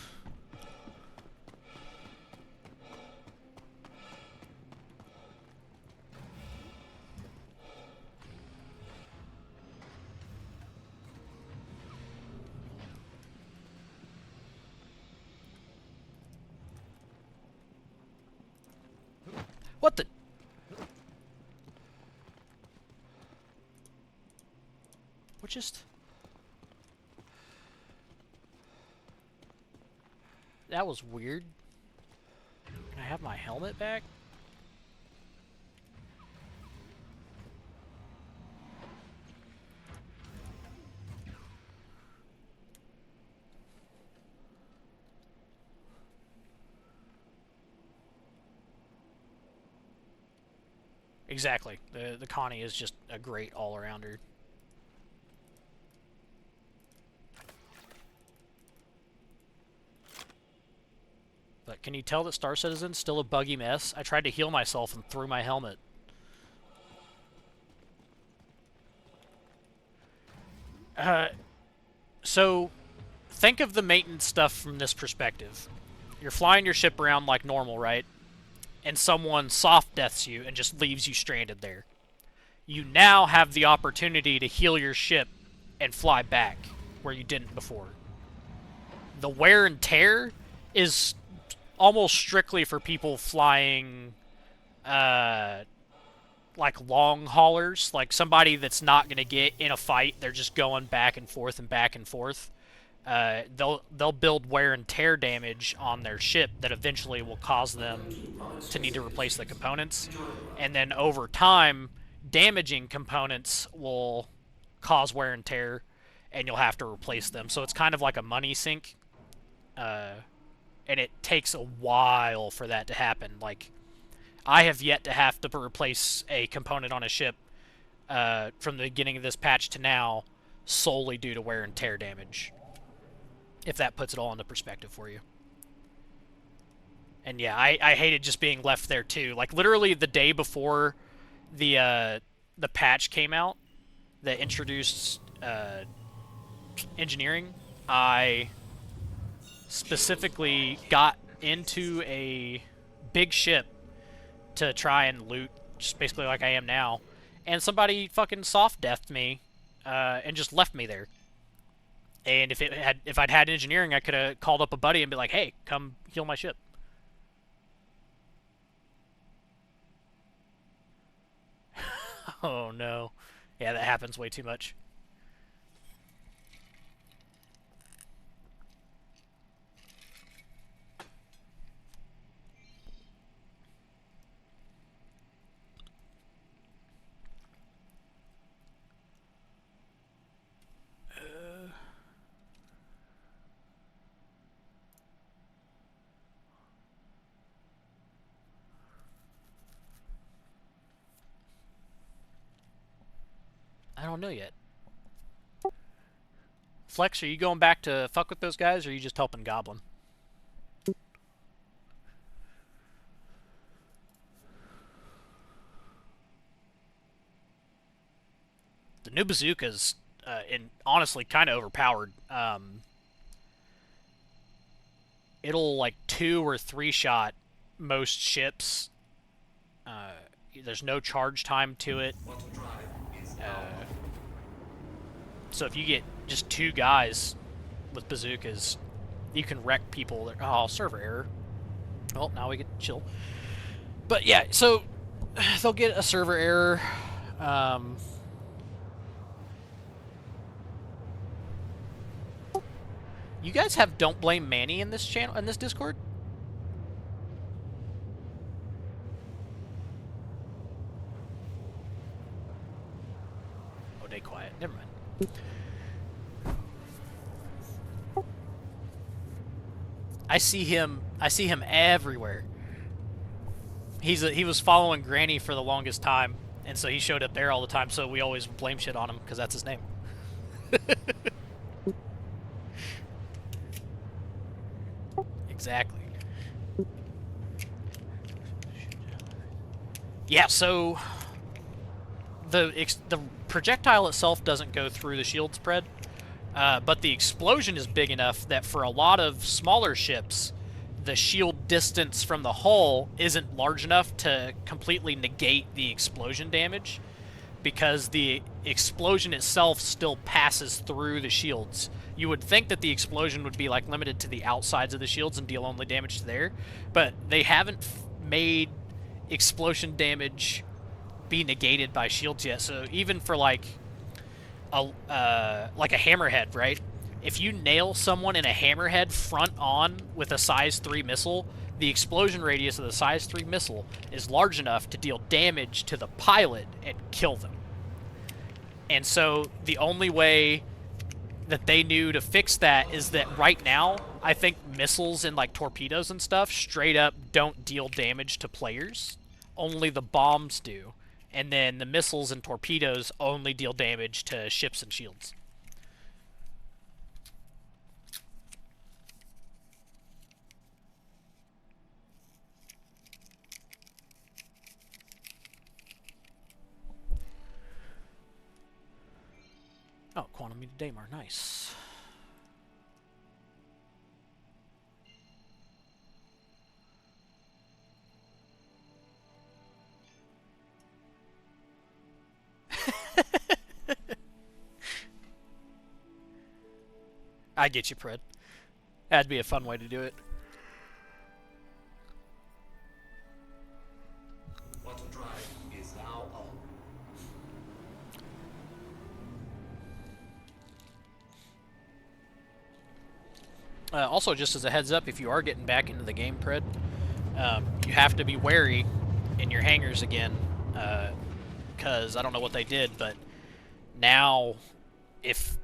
What the... What just... That was weird. Can I have my helmet back? Exactly. The Connie is just a great all-arounder. But can you tell that Star Citizen's still a buggy mess? I tried to heal myself and threw my helmet. So, think of the maintenance stuff from this perspective. You're flying your ship around like normal, right? And someone soft deaths you and just leaves you stranded there. You now have the opportunity to heal your ship and fly back where you didn't before. The wear and tear is almost strictly for people flying like long haulers, like somebody that's not going to get in a fight, they're just going back and forth and back and forth. They'll build wear and tear damage on their ship that eventually will cause them to need to replace the components, and then over time damaging components will cause wear and tear and you'll have to replace them. So it's kind of like a money sink, and it takes a while for that to happen. Like, I have yet to have to replace a component on a ship from the beginning of this patch to now solely due to wear and tear damage, if that puts it all into perspective for you. And yeah, I hated just being left there too. Like, literally the day before the patch came out that introduced engineering, I specifically got into a big ship to try and loot, just basically like I am now, and somebody fucking soft deathed me and just left me there. And if I'd had engineering, I could have called up a buddy and be like, "Hey, come heal my ship." Oh no, yeah, that happens way too much. I don't know yet. Flex, are you going back to fuck with those guys, or are you just helping Goblin? The new bazooka's honestly kind of overpowered. It'll like 2 or 3 shot most ships. There's no charge time to it. So if you get just 2 guys with bazookas, you can wreck people. That, oh, server error. Well, now we get to chill. But yeah, so they'll get a server error. You guys have Don't Blame Manny in this channel, in this Discord? stay quiet. Never mind. I see him everywhere. He was following Granny for the longest time, and so he showed up there all the time, so we always blame shit on him, because that's his name. Exactly. Yeah, so the projectile itself doesn't go through the shield spread, but the explosion is big enough that for a lot of smaller ships, the shield distance from the hull isn't large enough to completely negate the explosion damage, because the explosion itself still passes through the shields. You would think that the explosion would be like limited to the outsides of the shields and deal only damage to there, but they haven't made explosion damage be negated by shields yet. So even for like a hammerhead, right? If you nail someone in a hammerhead front on with a size 3 missile, the explosion radius of the size 3 missile is large enough to deal damage to the pilot and kill them. And so the only way that they knew to fix that is that right now, I think missiles and like torpedoes and stuff straight up don't deal damage to players. Only the bombs do. And then the missiles and torpedoes only deal damage to ships and shields. Oh, Quantum Meter Daymar, nice. I get you, Pred. That'd be a fun way to do it. Auto drive is now on. Also, just as a heads up, if you are getting back into the game, Pred, you have to be wary in your hangars again, because I don't know what they did, but now if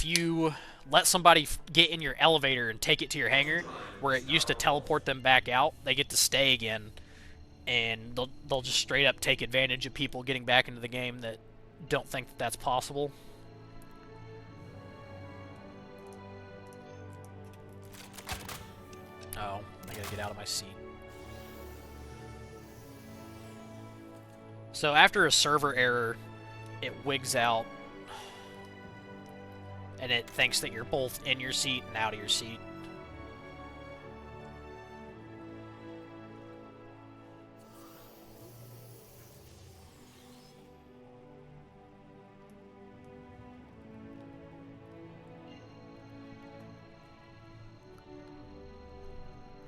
you let somebody get in your elevator and take it to your hangar, where it used to teleport them back out, they get to stay again, and they'll just straight up take advantage of people getting back into the game that don't think that that's possible. Oh, I gotta get out of my seat. So after a server error, it wigs out, and it thinks that you're both in your seat and out of your seat.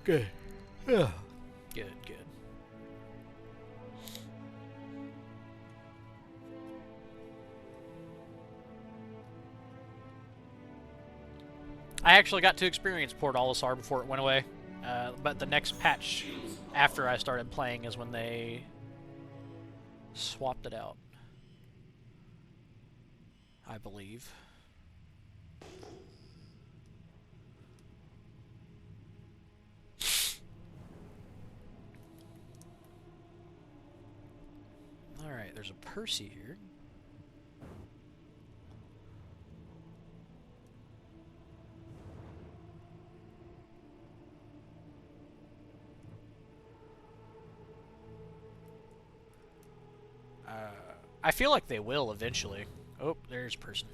Good. Yeah. Good, good. I actually got to experience Port Olisar before it went away, but the next patch after I started playing is when they swapped it out, I believe. Alright, there's a Percy here. I feel like they will eventually. Oh, there's a person.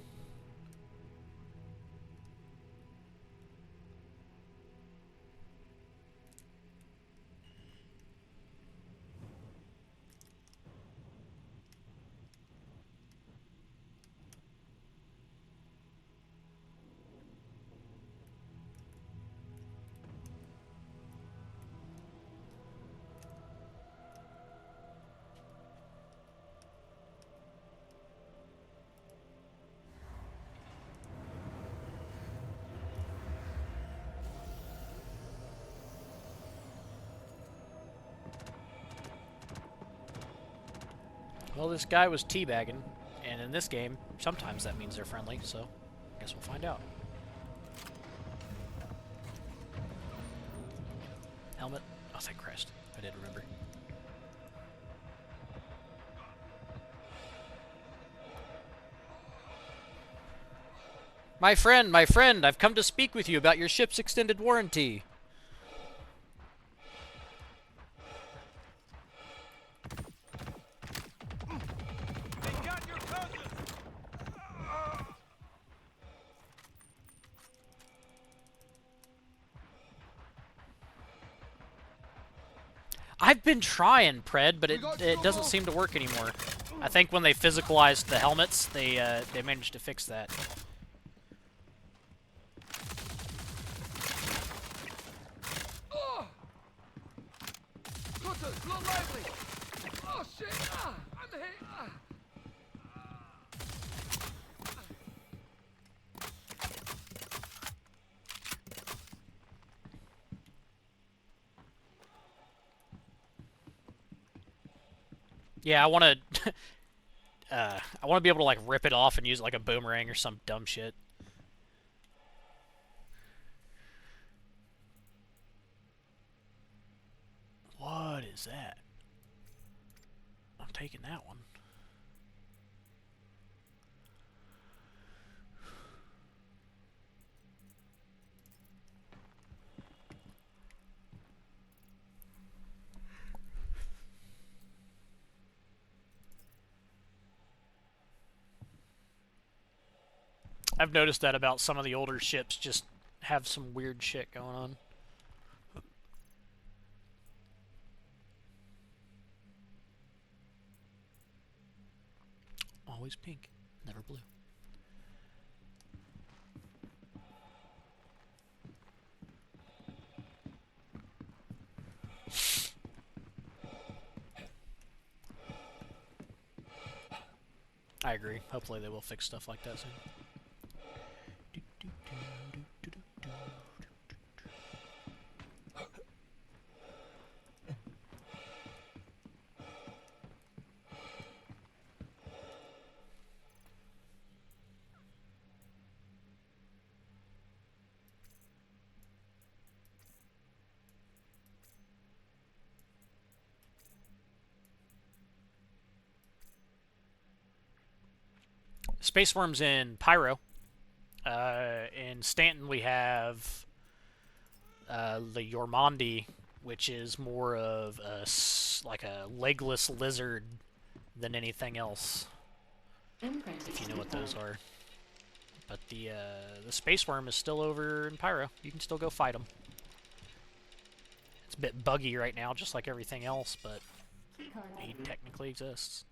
Well, this guy was teabagging, and in this game, sometimes that means they're friendly, so I guess we'll find out. Helmet? Oh, thank Christ. I did remember. My friend, I've come to speak with you about your ship's extended warranty. They got your cousin! I've been trying, Pred, but it doesn't seem to work anymore. I think when they physicalized the helmets, they managed to fix that. Cutters, look lively! Oh shit! Ah, I'm hit! Ah. Yeah, I want to. I want to be able to like rip it off and use it like a boomerang or some dumb shit. What is that? I'm taking that one. I've noticed that about some of the older ships, just have some weird shit going on. Always pink, never blue. I agree. Hopefully they will fix stuff like that soon. Space Worm's in Pyro. In Stanton, we have the Yormandi, which is more of like a legless lizard than anything else. If you know what those are. But the Space Worm is still over in Pyro. You can still go fight him. It's a bit buggy right now, just like everything else, but he technically exists.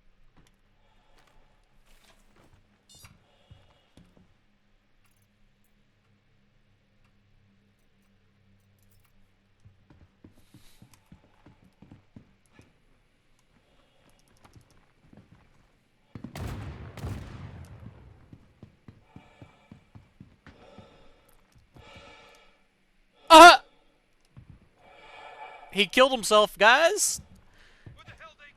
He killed himself, guys! Where the hell they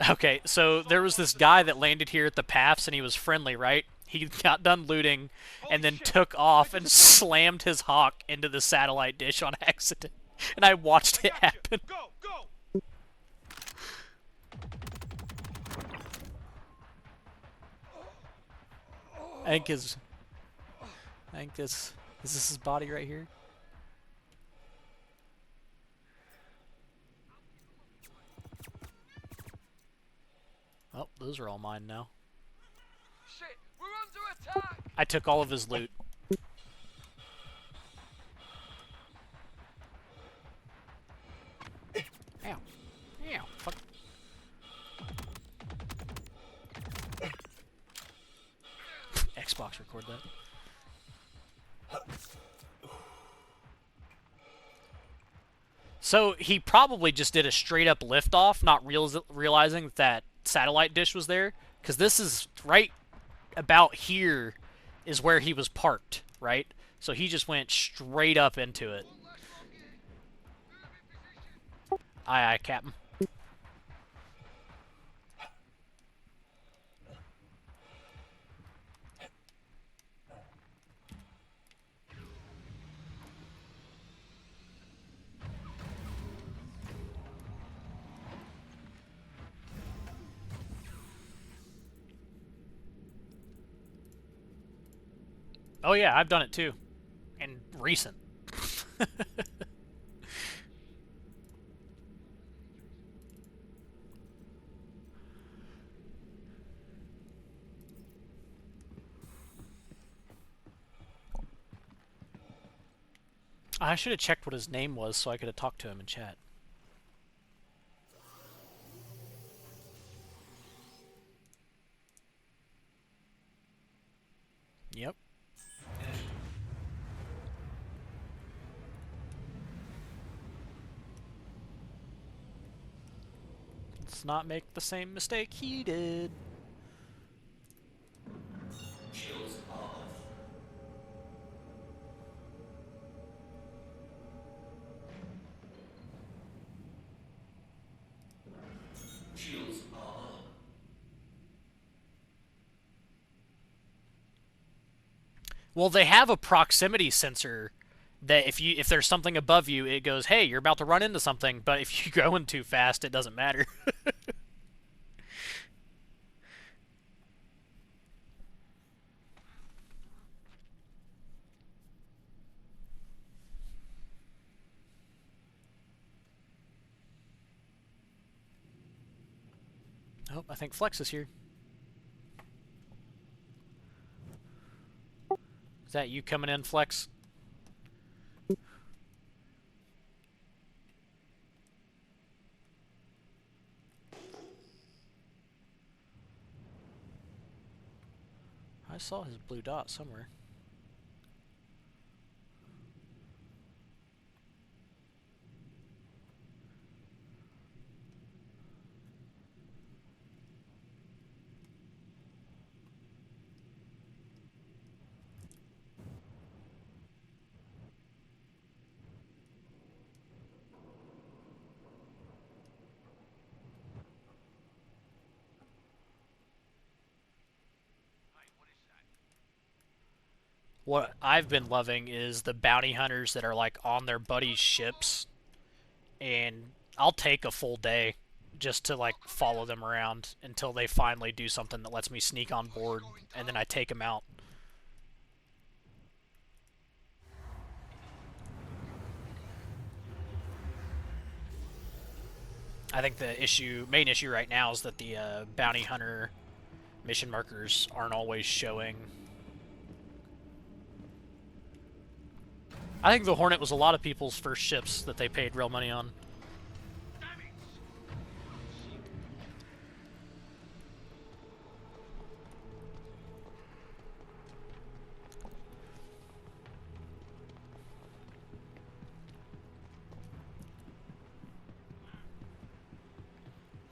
go? Okay, so there was this guy that landed here at the paths, and he was friendly, right? He got done looting, and then took off and slammed his hawk into the satellite dish on accident. And I watched it happen. Go, go! I think is this his body right here? Oh, those are all mine now. Shit, we're under attack! I took all of his loot. Ow. Ow. Fuck. Xbox record that. So he probably just did a straight up liftoff, not realizing that satellite dish was there, because this is right about here is where he was parked, right? So he just went straight up into it. Aye, aye, Captain. Oh yeah, I've done it too. And recent. I should have checked what his name was so I could have talked to him in chat. Yep. Let's not make the same mistake he did. Shields are off. Shields are on. Well, they have a proximity sensor that if there's something above you, it goes, "Hey, you're about to run into something." But if you're going too fast, it doesn't matter. Oh, I think Flex is here. Is that you coming in, Flex? I saw his blue dot somewhere. What I've been loving is the bounty hunters that are like on their buddies' ships, and I'll take a full day just to like follow them around until they finally do something that lets me sneak on board, and then I take them out. I think the main issue right now is that the bounty hunter mission markers aren't always showing. I think the Hornet was a lot of people's first ships that they paid real money on.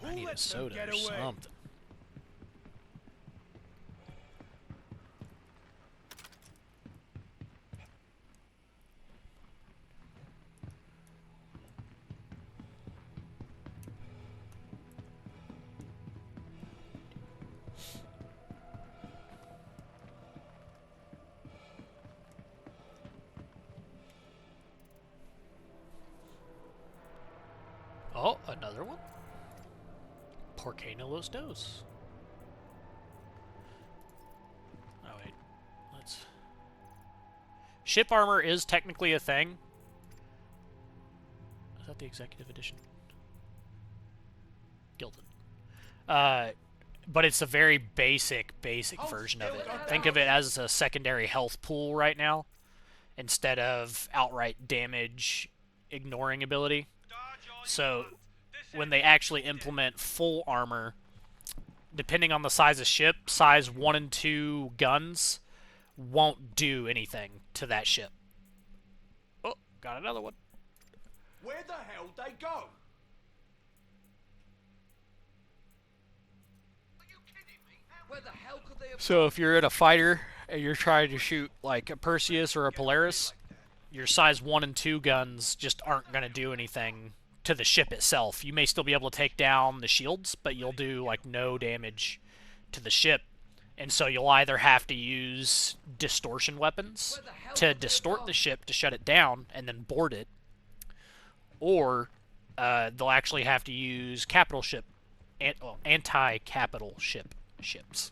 I need a soda or something. Oh, another one? Porque no los dos? Oh wait, let's... Ship armor is technically a thing. Is that the executive edition? Gilded. But it's a very basic version of it. Think of it as a secondary health pool right now, instead of outright damage ignoring ability. So when they actually implement full armor, depending on the size of ship, size 1 and 2 guns won't do anything to that ship. Oh, got another one. Where the hell they go? Are you kidding me? Where the hell could they have So if you're in a fighter and you're trying to shoot like a Perseus or a Polaris, your size 1 and 2 guns just aren't going to do anything to the ship itself. You may still be able to take down the shields, but you'll do like no damage to the ship. And so you'll either have to use distortion weapons to distort the ship to shut it down and then board it, or they'll actually have to use capital ship, anti-capital ships.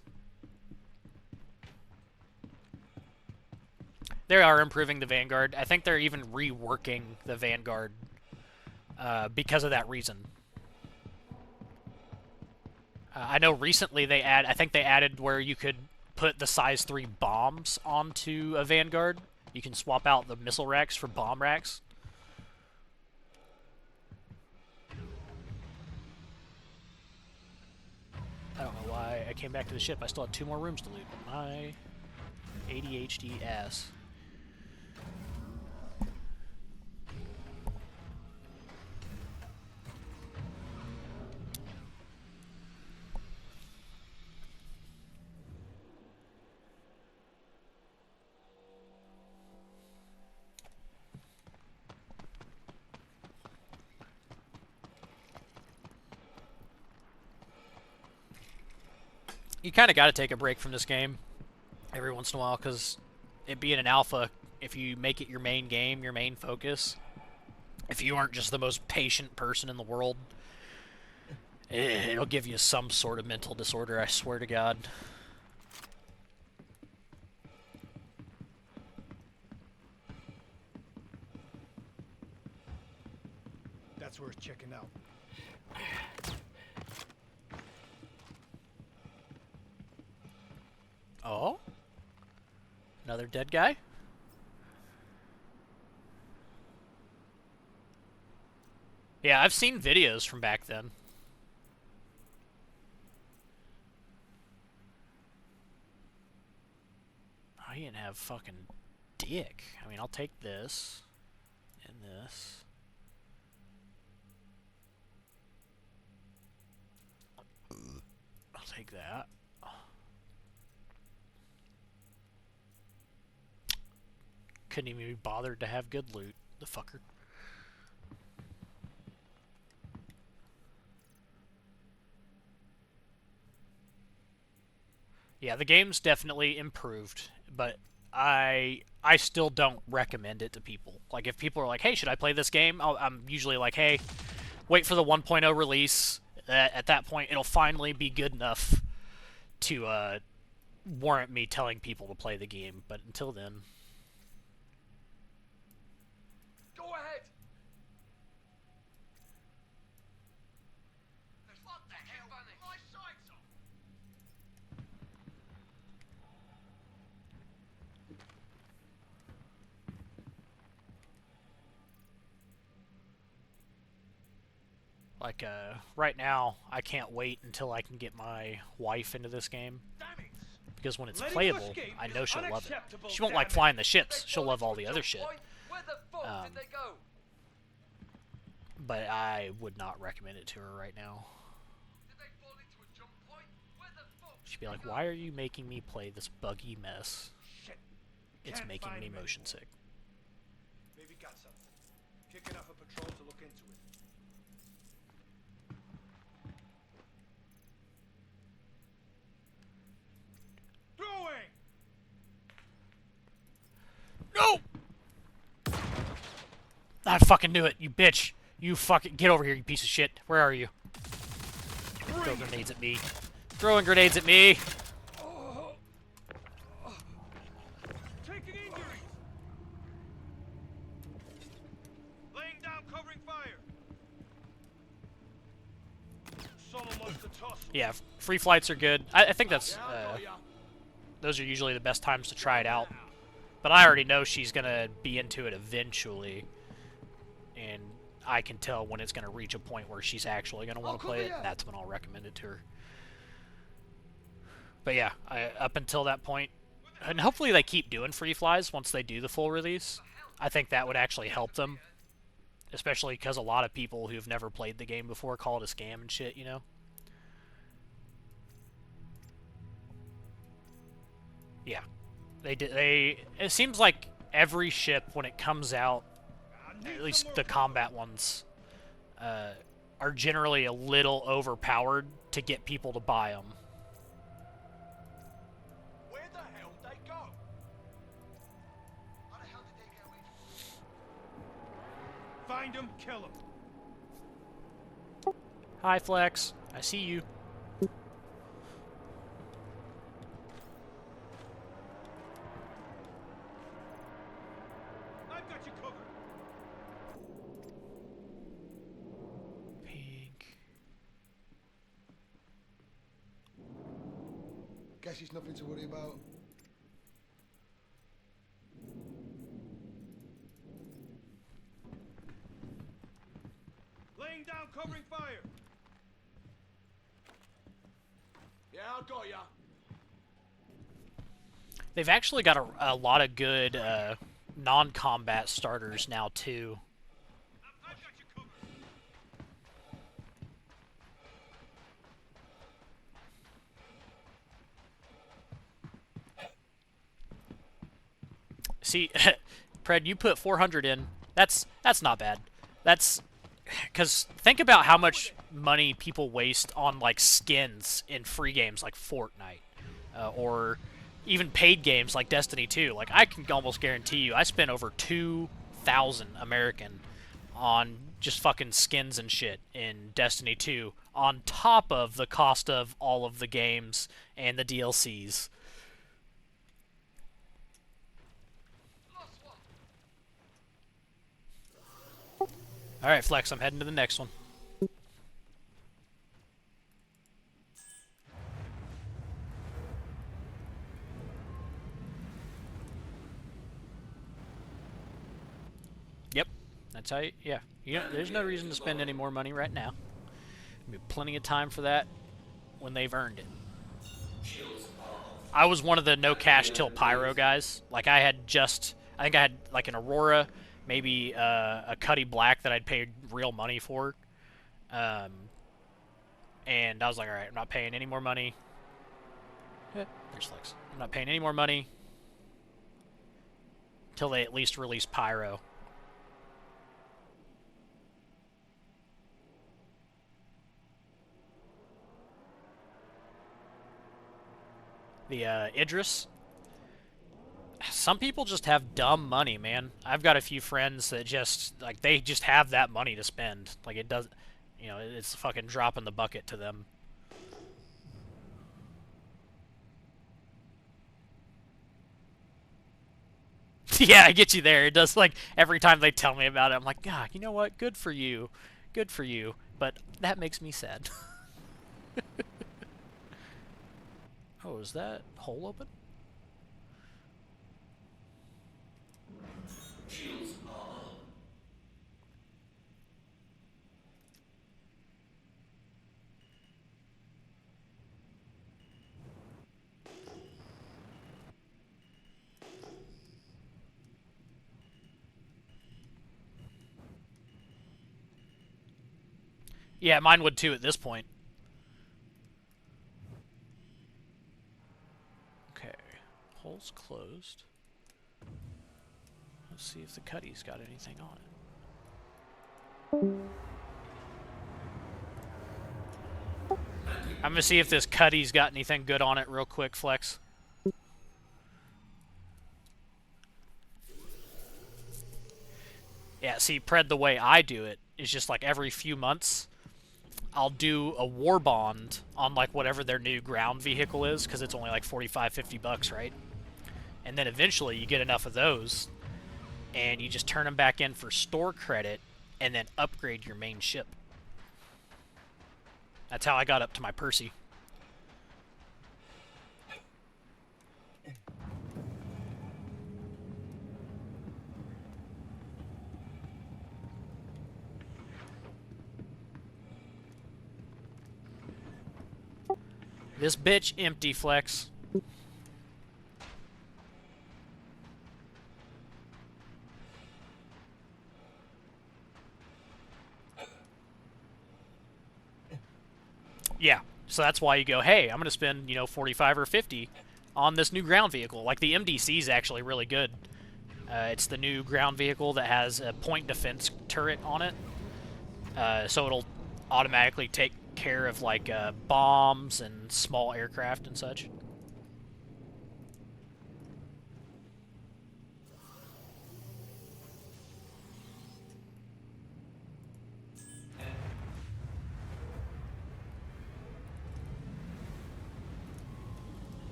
They are improving the Vanguard. I think they're even reworking the Vanguard because of that reason. I know recently I think they added where you could put the size 3 bombs onto a Vanguard. You can swap out the missile racks for bomb racks. I don't know why I came back to the ship. I still had 2 more rooms to loot. My ADHD ass. You kind of got to take a break from this game every once in a while, because it being an alpha, if you make it your main game, your main focus, if you aren't just the most patient person in the world, it'll give you some sort of mental disorder, I swear to God. That's worth checking out. Oh? Another dead guy? Yeah, I've seen videos from back then. Oh, he didn't have fucking dick. I mean, I'll take this and this. I'll take that. Couldn't even be bothered to have good loot, the fucker. Yeah, the game's definitely improved, but I still don't recommend it to people. Like, if people are like, hey, should I play this game? I'm usually like, hey, wait for the 1.0 release. At that point, it'll finally be good enough to warrant me telling people to play the game. But until then... Go ahead. What the hell? My sights off. Like, right now, I can't wait until I can get my wife into this game. Because when it's playable, I know she'll love it. She won't like flying the ships. She'll love all the other shit. Where the fuck did they go? But I would not recommend it to her right now. Did they fall into a jump point? Where the fuck? She'd be like, why are you making me play this buggy mess? Shit. It's Can't making find me him motion anymore. sick. Maybe got something. Kicking off a patrol to look into it. Throwing! No! I fucking knew it, you bitch. You fucking... Get over here, you piece of shit. Where are you? Throw grenades at me. Throwing grenades at me. Taking injuries! Laying down covering fire! Someone must have tossed. Yeah, free flights are good. I think that's... those are usually the best times to try it out. But I already know she's going to be into it eventually. And I can tell when it's going to reach a point where she's actually going to want to play it. And that's when I'll recommend it to her. But yeah, up until that point... And hopefully they keep doing free flies once they do the full release. I think that would actually help them. Especially because a lot of people who've never played the game before call it a scam and shit, you know? Yeah. It seems like every ship, when it comes out, at least the combat ones, are generally a little overpowered to get people to buy them. Where the hell did they go? How the hell did they get away from? Find them, kill them. Hi, Flex. I see you. guess it's nothing to worry about. Laying down covering fire. Yeah, I got ya. They've actually got a lot of good non-combat starters now too. I've got you covered. See, Pred, you put 400 in. That's not bad. That's because think about how much money people waste on like skins in free games like Fortnite, or even paid games like Destiny 2. Like I can almost guarantee you, I spent over 2,000 American on just fucking skins and shit in Destiny 2, on top of the cost of all of the games and the DLCs. Lost one. Alright, Flex, I'm heading to the next one. Yep, that's how you, yeah. There's no reason to spend any more money right now. There'll be plenty of time for that when they've earned it. I was one of the no cash till pyro guys. Like I think I had like an Aurora, maybe a Cuddy Black that I'd paid real money for. And I was like, alright, I'm not paying any more money. There's Flex. I'm not paying any more money till they at least release pyro. The Idris. Some people just have dumb money, man. I've got a few friends that just like they just have that money to spend. Like it does, it's a fucking drop in the bucket to them. Yeah, I get you there. It does, like every time they tell me about it, I'm like, God, you know what? Good for you. Good for you. But that makes me sad. Oh, is that hole open? Shields are up. Yeah, mine would too at this point. Okay, hole's closed. Let's see if the Cuddy's got anything on it. I'm gonna see if this Cuddy's got anything good on it real quick, Flex. Yeah, see, Pred, the way I do it is just like every few months, I'll do a war bond on like whatever their new ground vehicle is, because it's only like 45, 50 bucks, right? And then eventually you get enough of those, and you just turn them back in for store credit, and then upgrade your main ship. That's how I got up to my Percy. This bitch empty, Flex. Yeah, so that's why you go, hey, I'm going to spend, 45 or 50 on this new ground vehicle. Like, the MDC is actually really good. It's the new ground vehicle that has a point defense turret on it. So it'll automatically take care of, like, bombs and small aircraft and such.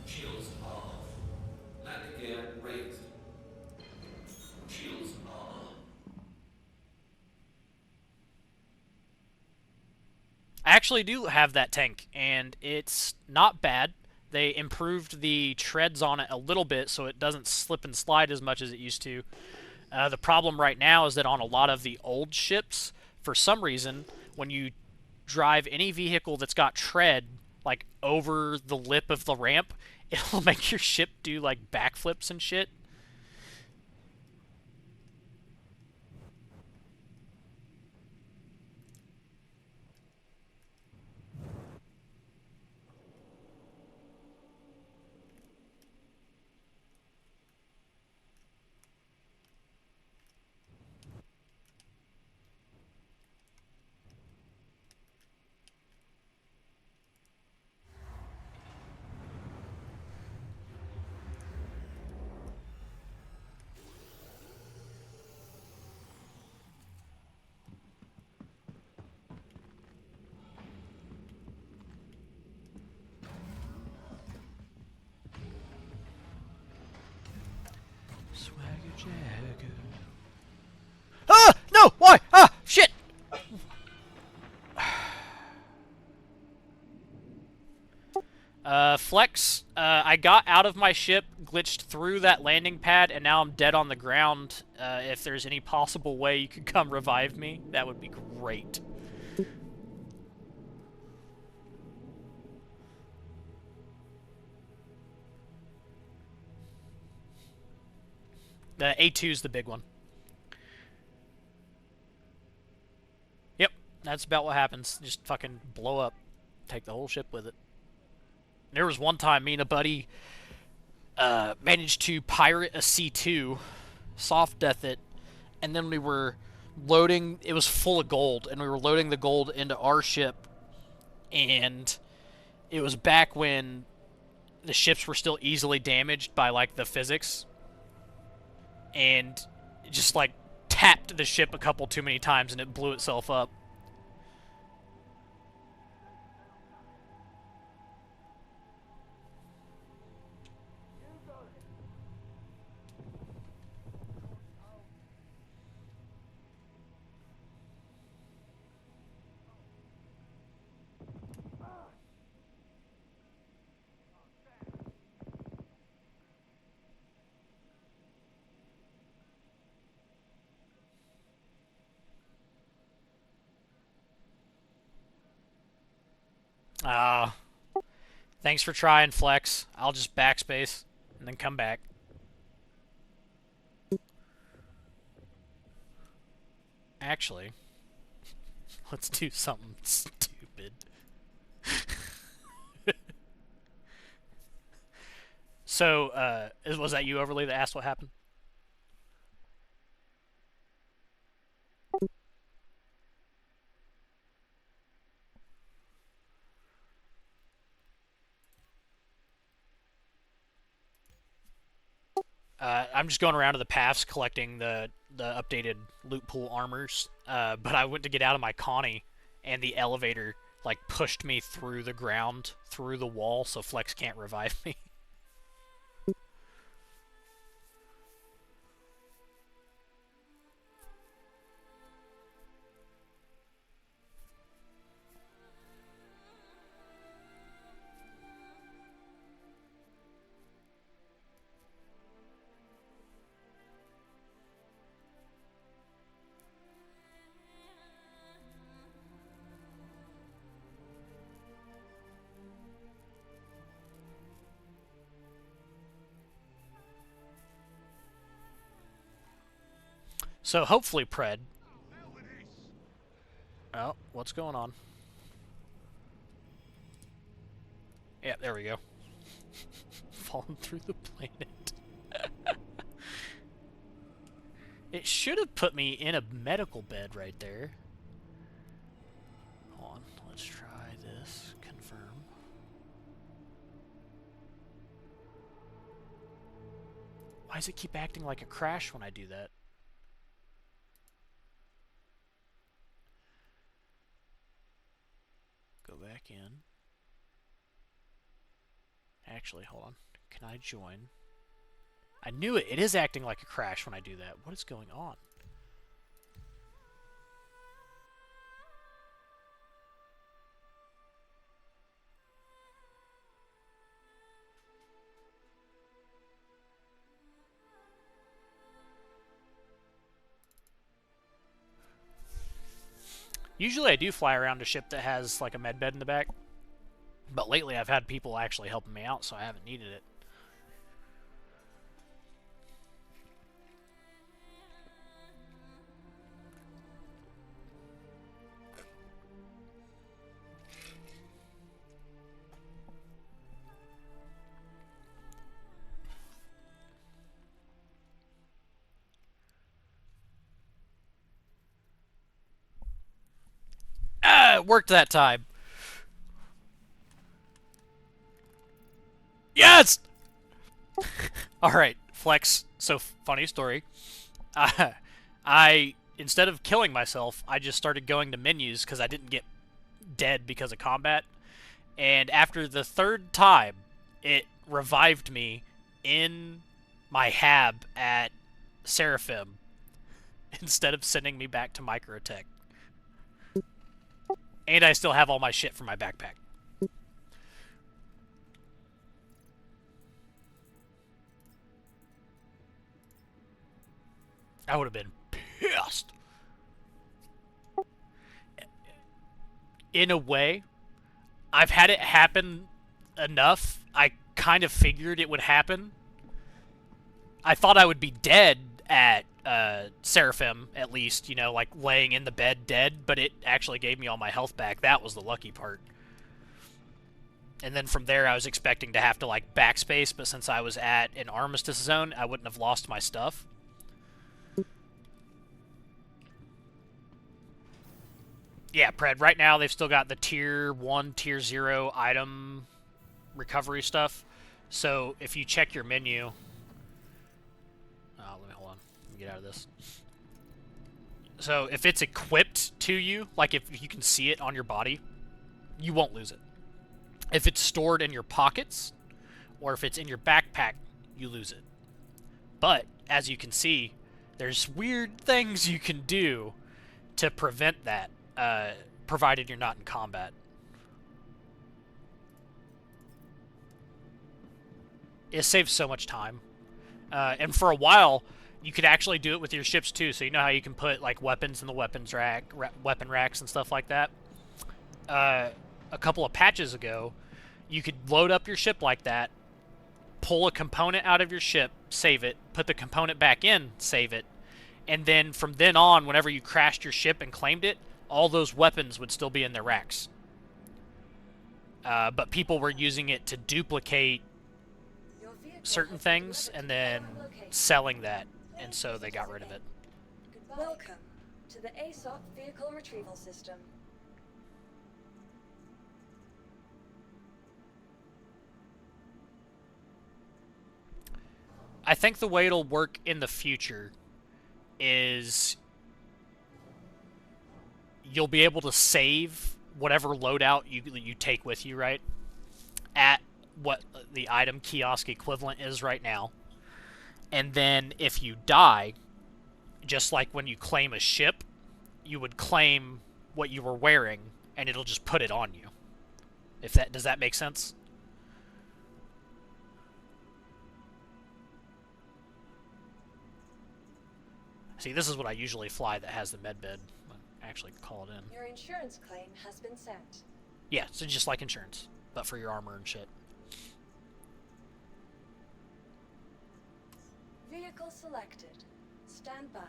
Shields are off. Landing gear raised. Shields are up. I actually do have that tank, and it's not bad. They improved the treads on it a little bit so it doesn't slip and slide as much as it used to. The problem right now is that on a lot of the old ships, for some reason, when you drive any vehicle that's got tread, like, over the lip of the ramp, it'll make your ship do, like, backflips and shit. Swagger Jagger. Ah! No! Why? Ah! Shit! Flex, I got out of my ship, glitched through that landing pad, and now I'm dead on the ground. If there's any possible way you could come revive me, that would be great. The A2 is the big one. Yep, that's about what happens. Just fucking blow up. Take the whole ship with it. There was one time me and a buddy managed to pirate a C2, soft death it, and then we were loading, it was full of gold, and we were loading the gold into our ship, and it was back when the ships were still easily damaged by, like, the physics, and it just, like, tapped the ship a couple too many times, and it blew itself up. Thanks for trying, Flex. I'll just backspace and then come back. Actually, let's do something stupid. So, was that you, Overly, that asked what happened? I'm just going around to the paths collecting the updated loot pool armors. But I went to get out of my Connie, and the elevator, like, pushed me through the ground, through the wall, so Flex can't revive me. So hopefully, Pred. Oh, what's going on? Yeah, there we go. Falling through the planet. It should have put me in a medical bed right there. Hold on, let's try this. Confirm. Why does it keep acting like a crash when I do that? Go back in. Actually, hold on. Can I join? I knew it. It is acting like a crash when I do that. What is going on? Usually I do fly around a ship that has like a med bed in the back, but lately I've had people actually helping me out, so I haven't needed it. Ah, it worked that time. Yes! Alright, Flex. So, funny story. I, instead of killing myself, I just started going to menus because I didn't get dead because of combat. And after the third time, it revived me in my hab at Seraphim instead of sending me back to Microtech. And I still have all my shit from my backpack. I would have been pissed. In a way, I've had it happen enough. I kind of figured it would happen. I thought I would be dead at Seraphim, at least, you know, like laying in the bed dead, but it actually gave me all my health back. That was the lucky part. And then from there, I was expecting to have to, like, backspace, but since I was at an armistice zone, I wouldn't have lost my stuff. Yeah, Pred, right now they've still got the Tier 1, Tier 0 item recovery stuff. So if you check your menu... hold on. Let me get out of this. So if it's equipped to you, like if you can see it on your body, you won't lose it. If it's stored in your pockets, or if it's in your backpack, you lose it. But, as you can see, there's weird things you can do to prevent that. Provided you're not in combat. It saves so much time. And for a while, you could actually do it with your ships too. So you know how you can put like weapons in the weapons rack, weapon racks and stuff like that? A couple of patches ago, you could load up your ship like that, pull a component out of your ship, save it, put the component back in, save it, and then from then on, whenever you crashed your ship and claimed it, all those weapons would still be in their racks. But people were using it to duplicate certain things and then selling that, and so they got rid of it. Welcome to the ASOP Vehicle Retrieval System. I think the way it'll work in the future is you'll be able to save whatever loadout you take with you, right? At what the item kiosk equivalent is right now. And then if you die, just like when you claim a ship, you would claim what you were wearing and it'll just put it on you. Does that make sense? See, this is what I usually fly that has the medbed. Actually call it in. Your insurance claim has been sent. Yeah, so just like insurance, but for your armor and shit. Vehicle selected. Stand by.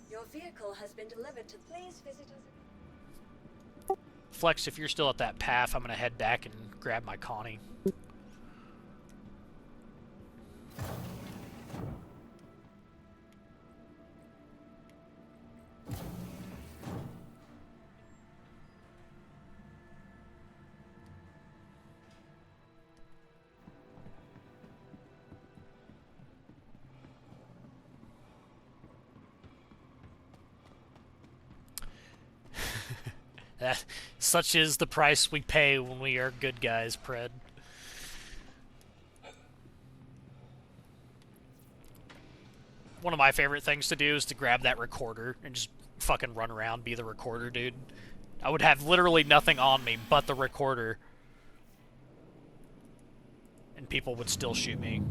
Your vehicle has been delivered to. Please visit us. Flex, if you're still at that path, I'm gonna head back and grab my Connie. Such is the price we pay when we are good guys, Pred. One of my favorite things to do is to grab that recorder and just fucking run around, be the recorder dude. I would have literally nothing on me but the recorder. And people would still shoot me.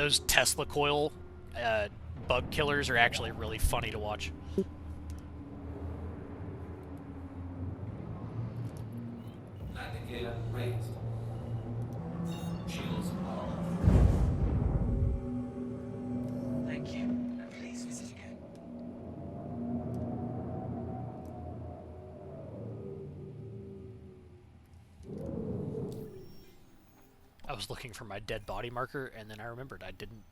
those Tesla coil bug killers are actually really funny to watch. Landing gear raised. Shields off. Thank you, and please visit again. I was looking for my dead body marker, and then I remembered I didn't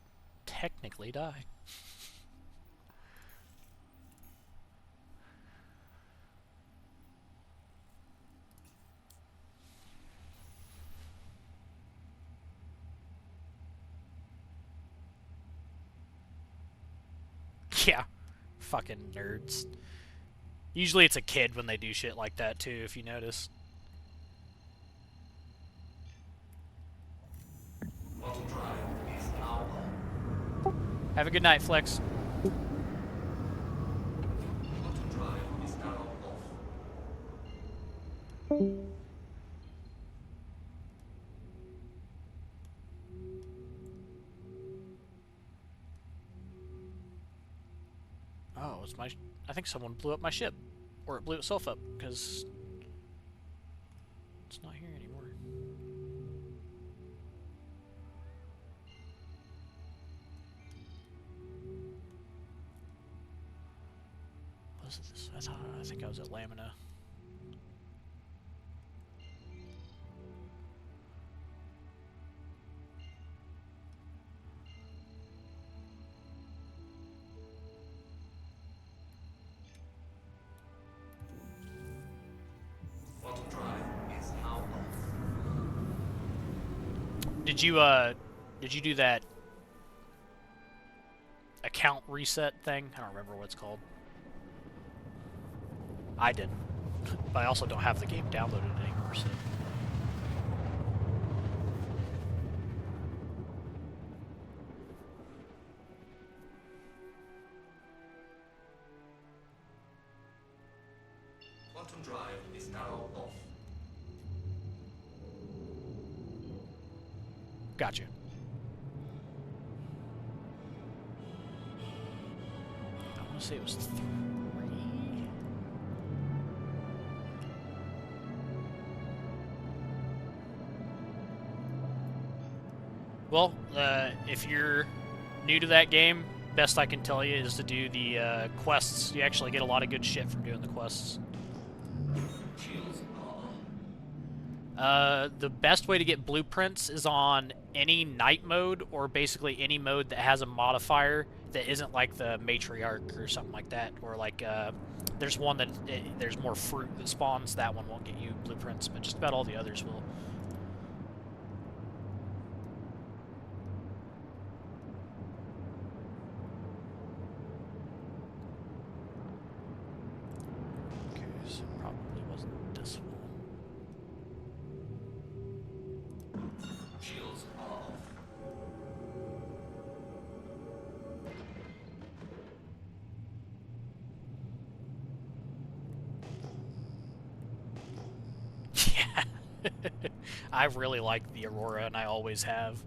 technically die. Yeah, fucking nerds. Usually it's a kid when they do shit like that too, if you notice. Bottom drive is now on. Have a good night, Flex. Bottom drive is now off. Oh, it's my... I think someone blew up my ship. Or it blew itself up, because... it's not here anymore. What is this? I think I was at Lamina. Bottom drive is now off. Did you do that account reset thing? I don't remember what it's called. I didn't. But I also don't have the game downloaded anymore, so... Bottom drive is now off. Gotcha. I want to say it was 3. Well, if you're new to that game, best I can tell you is to do the quests. You actually get a lot of good shit from doing the quests. Shields on. The best way to get blueprints is on any night mode, or basically any mode that has a modifier that isn't like the matriarch or something like that, or like there's one that there's more fruit that spawns. That one won't get you blueprints, but just about all the others will. Okay, so probably wasn't this one. Shields off. Yeah, I really like the Aurora, and I always have.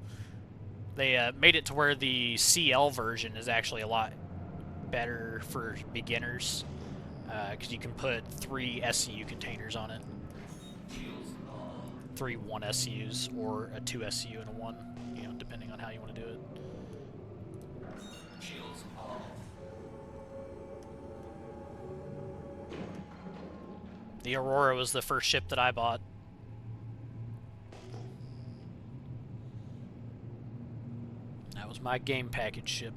They made it to where the CL version is actually a lot better for beginners, because you can put 3 SCU containers on it. Shields on. 3 1 SCUs, or a 2 SCU and a 1, you know, depending on how you want to do it. Shields off. The Aurora was the first ship that I bought. That was my game package ship.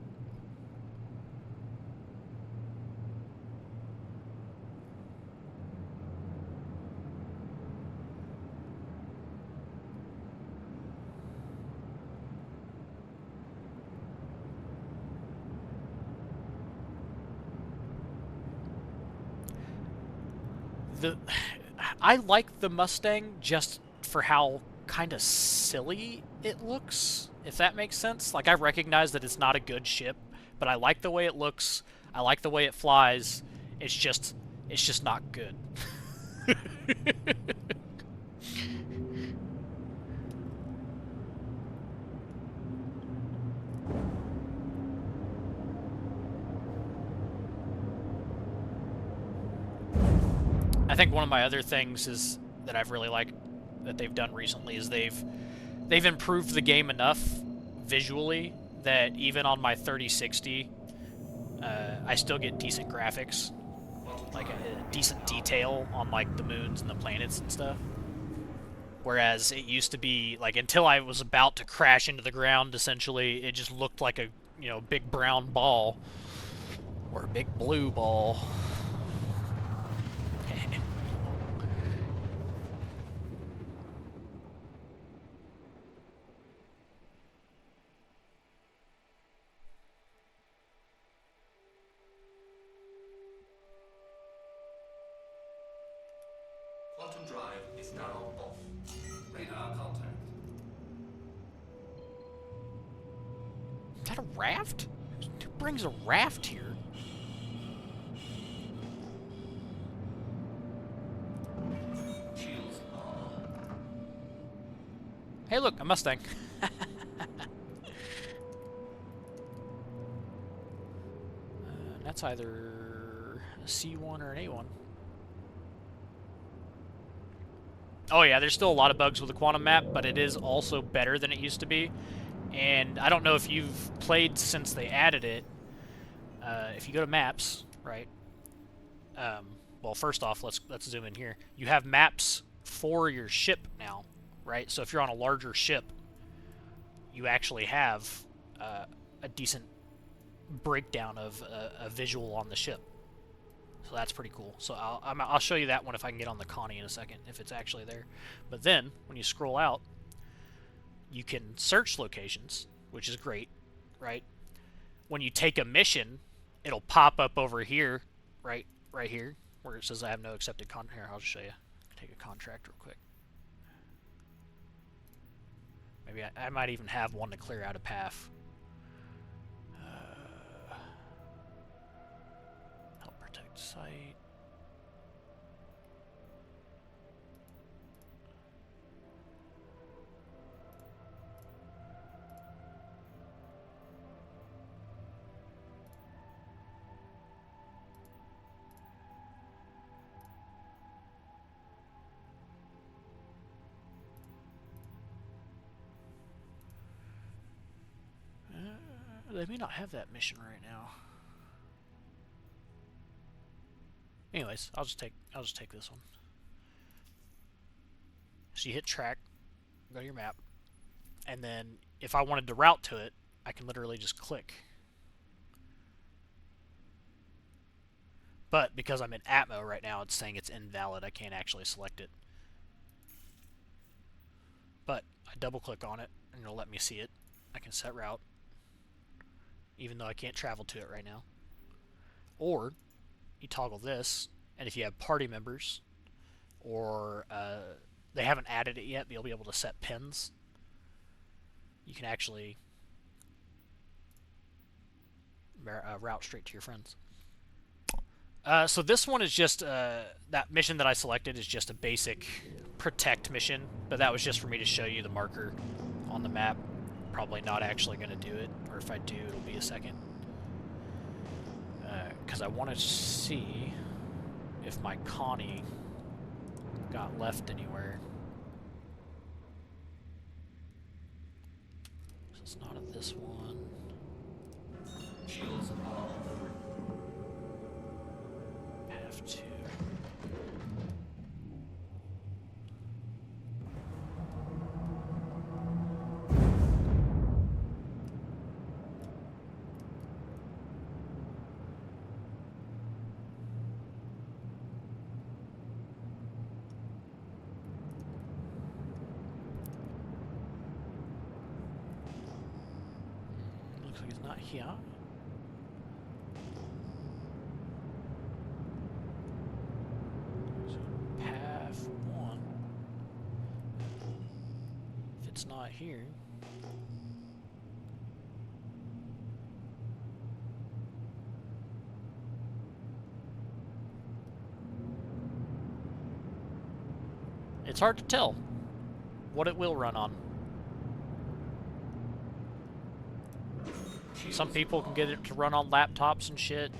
I like the Mustang just for how kind of silly it looks, if that makes sense. Like, I recognize that it's not a good ship, but I like the way it looks. I like the way it flies. It's just not good. think one of my other things is that I've really liked that they've done recently is they've improved the game enough visually that even on my 3060, I still get decent graphics, like a decent detail on like the moons and the planets and stuff. Whereas it used to be like until I was about to crash into the ground, essentially, it just looked like a big brown ball or a big blue ball. Quantum drive is now off. Radar contact. Is that a raft? Who brings a raft here? Shields are. Hey, look, a Mustang. That's either a C1 or an A1. Oh yeah, there's still a lot of bugs with the quantum map, but it is also better than it used to be. And I don't know if you've played since they added it. If you go to maps, right? Well, first off, let's zoom in here. You have maps for your ship now, right? So if you're on a larger ship, you actually have a decent breakdown of a visual on the ship. So that's pretty cool. So I'll show you that one if I can get on the Connie in a second, if it's actually there. But then, when you scroll out, you can search locations, which is great, right? When you take a mission, it'll pop up over here, right here, where it says I have no accepted contract. Here, I'll just show you. Take a contract real quick. Maybe I might even have one to clear out a path. Help protect site. They may not have that mission right now. Anyways, I'll just take this one. So you hit track, go to your map, and then if I wanted to route to it, I can literally just click. But because I'm in Atmo right now, it's saying it's invalid. I can't actually select it. But I double click on it and it'll let me see it. I can set route, even though I can't travel to it right now. Or you toggle this, and if you have party members, or they haven't added it yet, but you'll be able to set pins, you can actually route straight to your friends. So this one is just, that mission that I selected is just a basic protect mission, but that was just for me to show you the marker on the map. Probably not actually going to do it, or if I do, it'll be a second. Because I want to see if my Connie got left anywhere. So it's not at this one. Shields are. Have to. Looks like it's not here. So path 1. If it's not here, it's hard to tell what it will run on. Some people can get it to run on laptops and shit.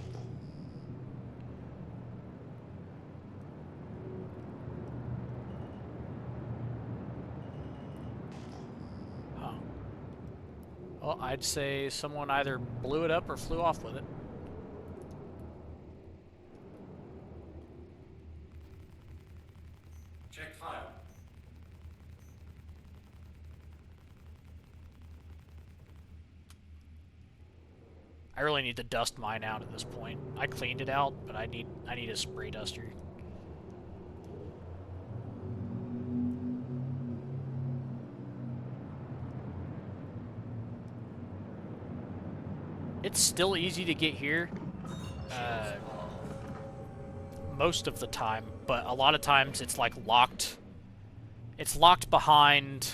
I'd say someone either blew it up or flew off with it. Check file. I really need to dust mine out at this point. I cleaned it out, but I need a spray duster. It's still easy to get here, most of the time, but a lot of times it's like locked. It's locked behind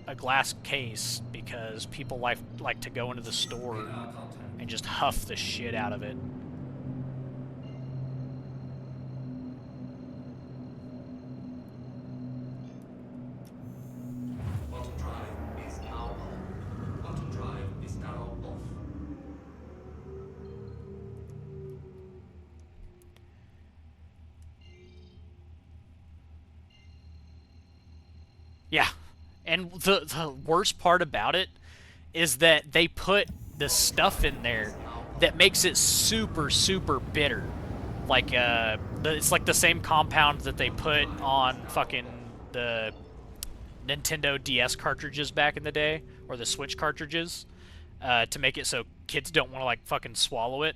a glass case because people like to go into the store and just huff the shit out of it. Bottom drive is now on. Bottom drive is now off. Yeah. And the worst part about it is that they put the stuff in there that makes it super, super bitter. Like, it's like the same compound that they put on fucking the Nintendo DS cartridges back in the day, or the Switch cartridges, to make it so kids don't want to, like, fucking swallow it.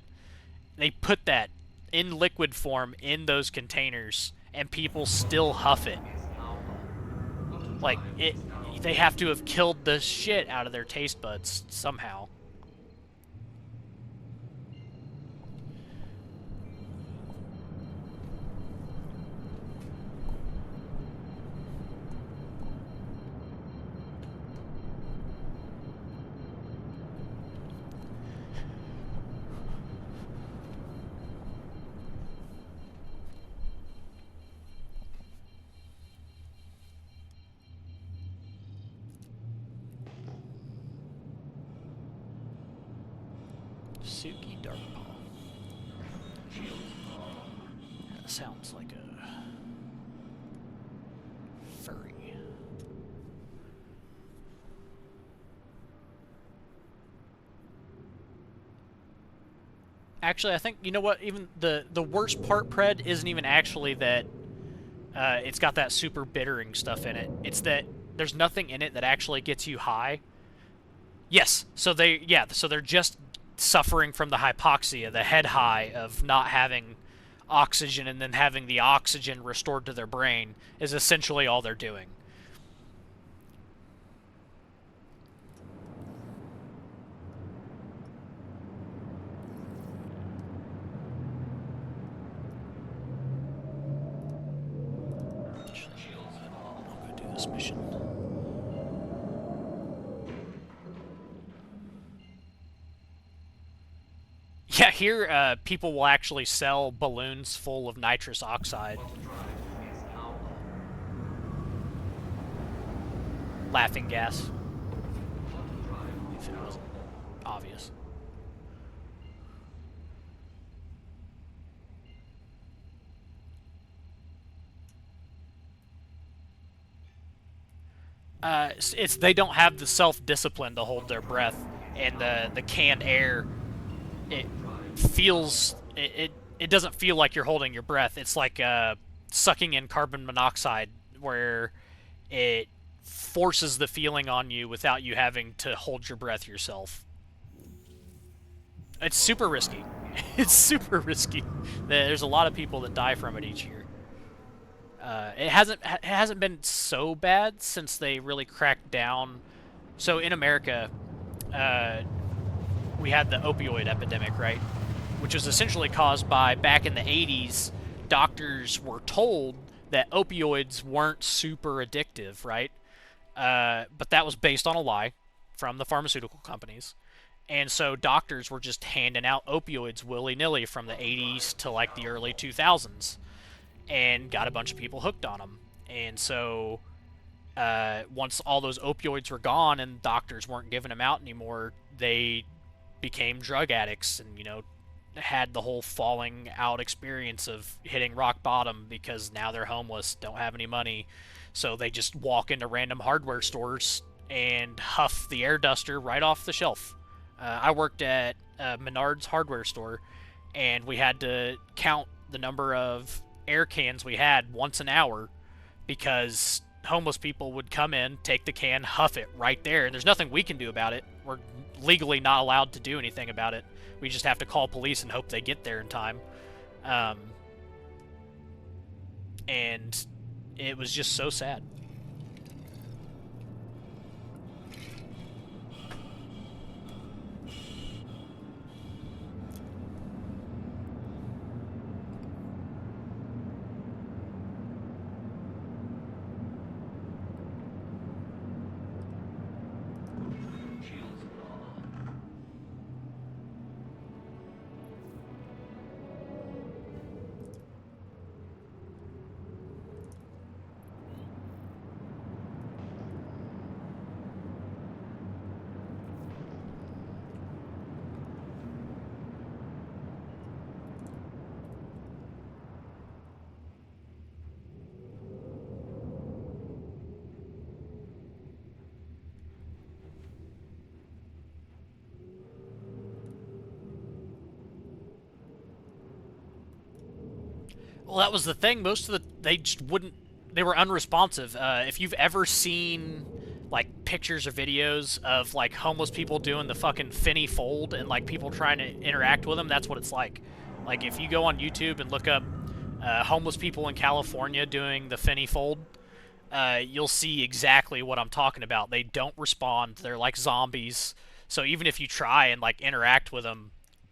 They put that in liquid form in those containers, and people still huff it. Like, they have to have killed the shit out of their taste buds somehow. Suki Darkpaw. That sounds like a furry. Actually, I think, you know what, even the worst part, Pred, isn't even actually that it's got that super bittering stuff in it. It's that there's nothing in it that actually gets you high. Yes, so they're just suffering from the hypoxia, the head high of not having oxygen and then having the oxygen restored to their brain is essentially all they're doing. I'll go do this mission. Yeah, here people will actually sell balloons full of nitrous oxide. Laughing gas. If it wasn't obvious. It's they don't have the self-discipline to hold their breath, and the canned air, it feels it doesn't feel like you're holding your breath. It's like sucking in carbon monoxide, where it forces the feeling on you without you having to hold your breath yourself. It's super risky. It's super risky. There's a lot of people that die from it each year. It hasn't been so bad since they really cracked down. So in America, we had the opioid epidemic, right? Which was essentially caused by, back in the 80s, doctors were told that opioids weren't super addictive, right? But that was based on a lie from the pharmaceutical companies. And so doctors were just handing out opioids willy-nilly from the 80s to like the early 2000s, and got a bunch of people hooked on them. And so once all those opioids were gone and doctors weren't giving them out anymore, they became drug addicts and, you know, had the whole falling out experience of hitting rock bottom because now they're homeless, don't have any money, So they just walk into random hardware stores and huff the air duster right off the shelf. I worked at Menard's hardware store, and we had to count the number of air cans we had once an hour because homeless people would come in, take the can, huff it right there, and there's nothing we can do about it. We're legally not allowed to do anything about it. We just have to call police and hope they get there in time. And it was just so sad. Well, that was the thing. Most of they just wouldn't. They were unresponsive. If you've ever seen like pictures or videos of like homeless people doing the fucking finny fold and like people trying to interact with them, that's what it's like. Like if you go on YouTube and look up homeless people in California doing the finny fold, you'll see exactly what I'm talking about. They don't respond. They're like zombies. So even if you try and like interact with them,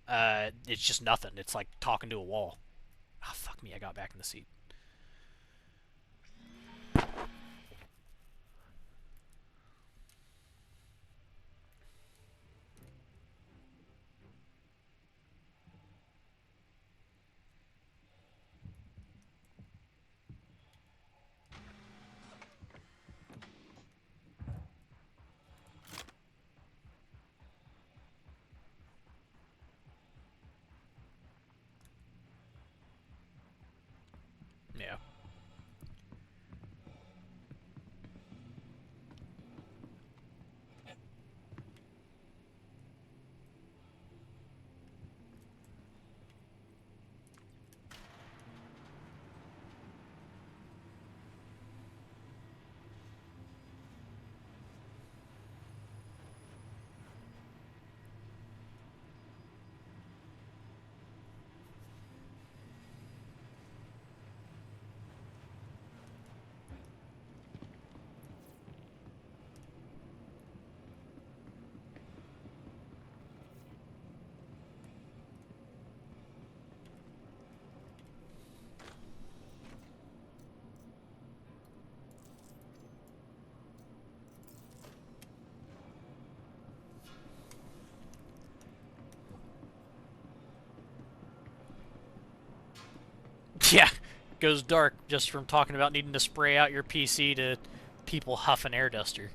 it's just nothing. It's like talking to a wall. Oh, fuck me, I got back in the seat. Yeah. Yeah, goes dark just from talking about needing to spray out your PC to people huffing air duster.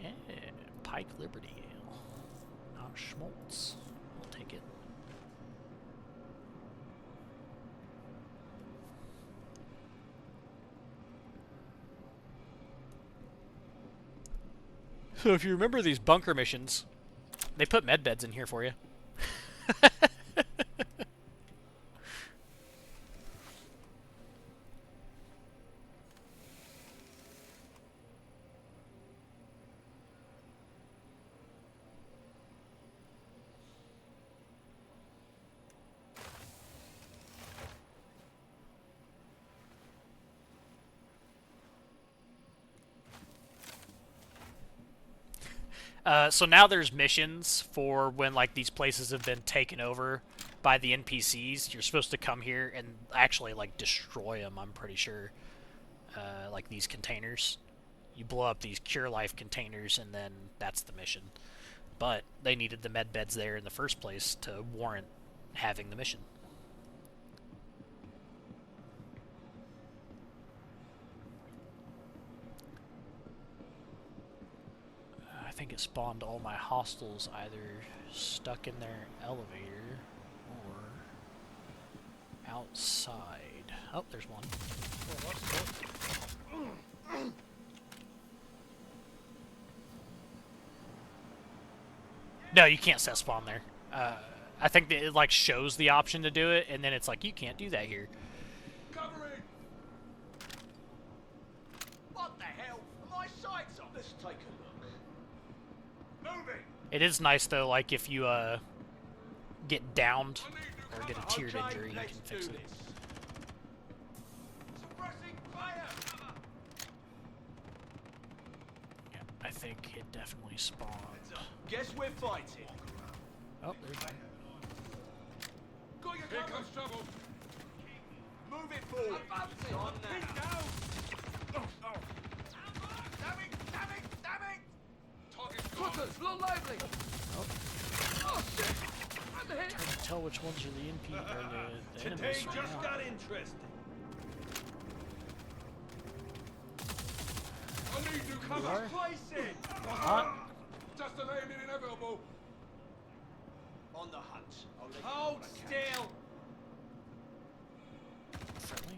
Yeah, Pike Liberty Ale. Not Schmaltz. I'll take it. So if you remember these bunker missions, they put med beds in here for you. So now there's missions for when like these places have been taken over by the NPCs. You're supposed to come here and actually like destroy them. I'm pretty sure. Like these containers, you blow up these Cure Life containers, and then that's the mission. But they needed the med beds there in the first place to warrant having the mission. I think it spawned all my hostiles either stuck in their elevator or outside. Oh, there's one. No, you can't set spawn there. I think that it like shows the option to do it, and then it's like you can't do that here. Covering! What the hell? Are my sights on? Let's take a look. Moving! It is nice though, like if you get downed or get a tiered Okay, injury, you let's can fix do it. this. Suppressing fire! Cover! Yeah, I think it definitely spawned. Guess we're fighting. Oh, there's one. Got your Here comes trouble. Move it forward. It's on now. He's down. Oh. Damn it! Target's gone. Footers, low lively! Oh. Oh shit! I'm hit! Hard to tell which ones are the NP or the Today enemies right just now. got interesting. I need new cover. are? Placing. Hot. Just an aim inevitable. On the hunt. Hold still. Friendly.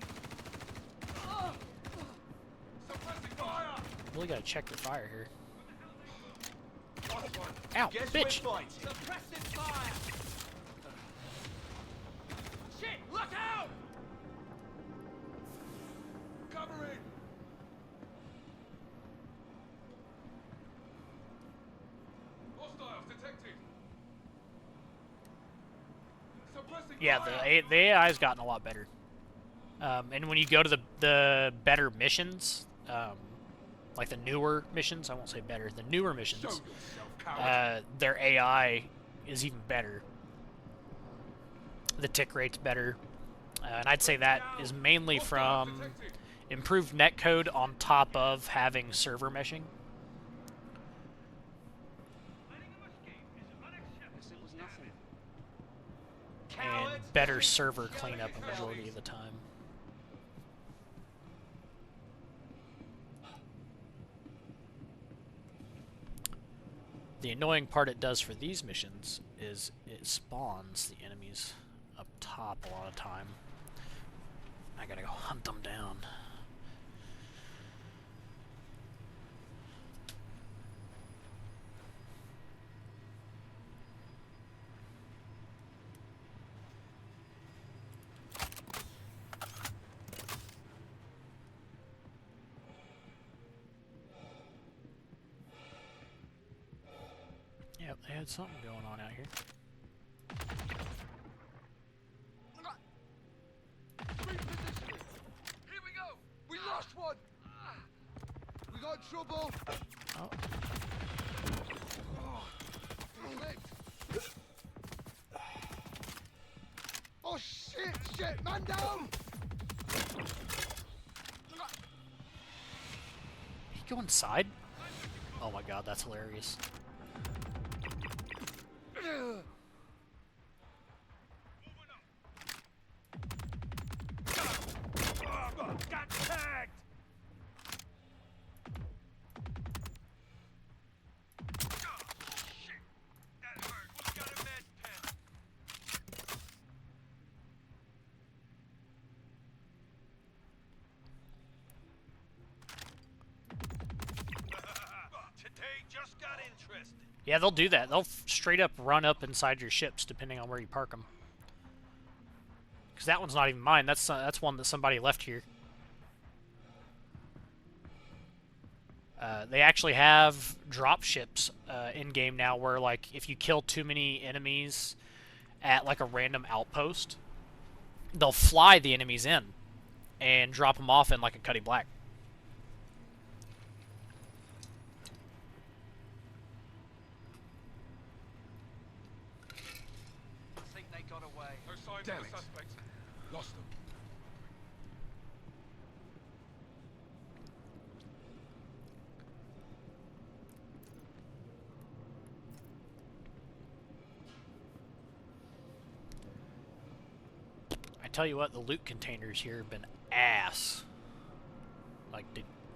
Suppressing fire. Really gotta check your fire here. Last one. Ow, Guess bitch! we're fighting. Suppressing fire. Shit! Look out! Covering. Hostiles detected. Suppressing Yeah, fire. the AI's gotten a lot better. And when you go to the better missions, like the newer missions, I won't say better, the newer Show missions, yourself, coward. their AI is even better. The tick rate's better. And I'd say that is mainly from improved netcode on top of having server meshing. And better server cleanup a majority of the time. The annoying part it does for these missions is it spawns the enemies up top a lot of time. I gotta go hunt them down. Yep, they had something going on out here. Repositioning! Here we go! We lost one! We got trouble. Oh, Flipped. Oh shit, man down! he go inside? Oh my god, that's hilarious. Got tagged. Shit. That hurt. We got a med pen. Today just got interesting. Yeah, they'll do that. They'll straight up run up inside your ships depending on where you park them. Because that one's not even mine. That's one that somebody left here. They actually have drop ships in game now, where like if you kill too many enemies at like a random outpost, they'll fly the enemies in and drop them off in like a Cuddy Black. I think they got away. No signs of the suspects. Lost them. I tell you what, the loot containers here have been ass. Like,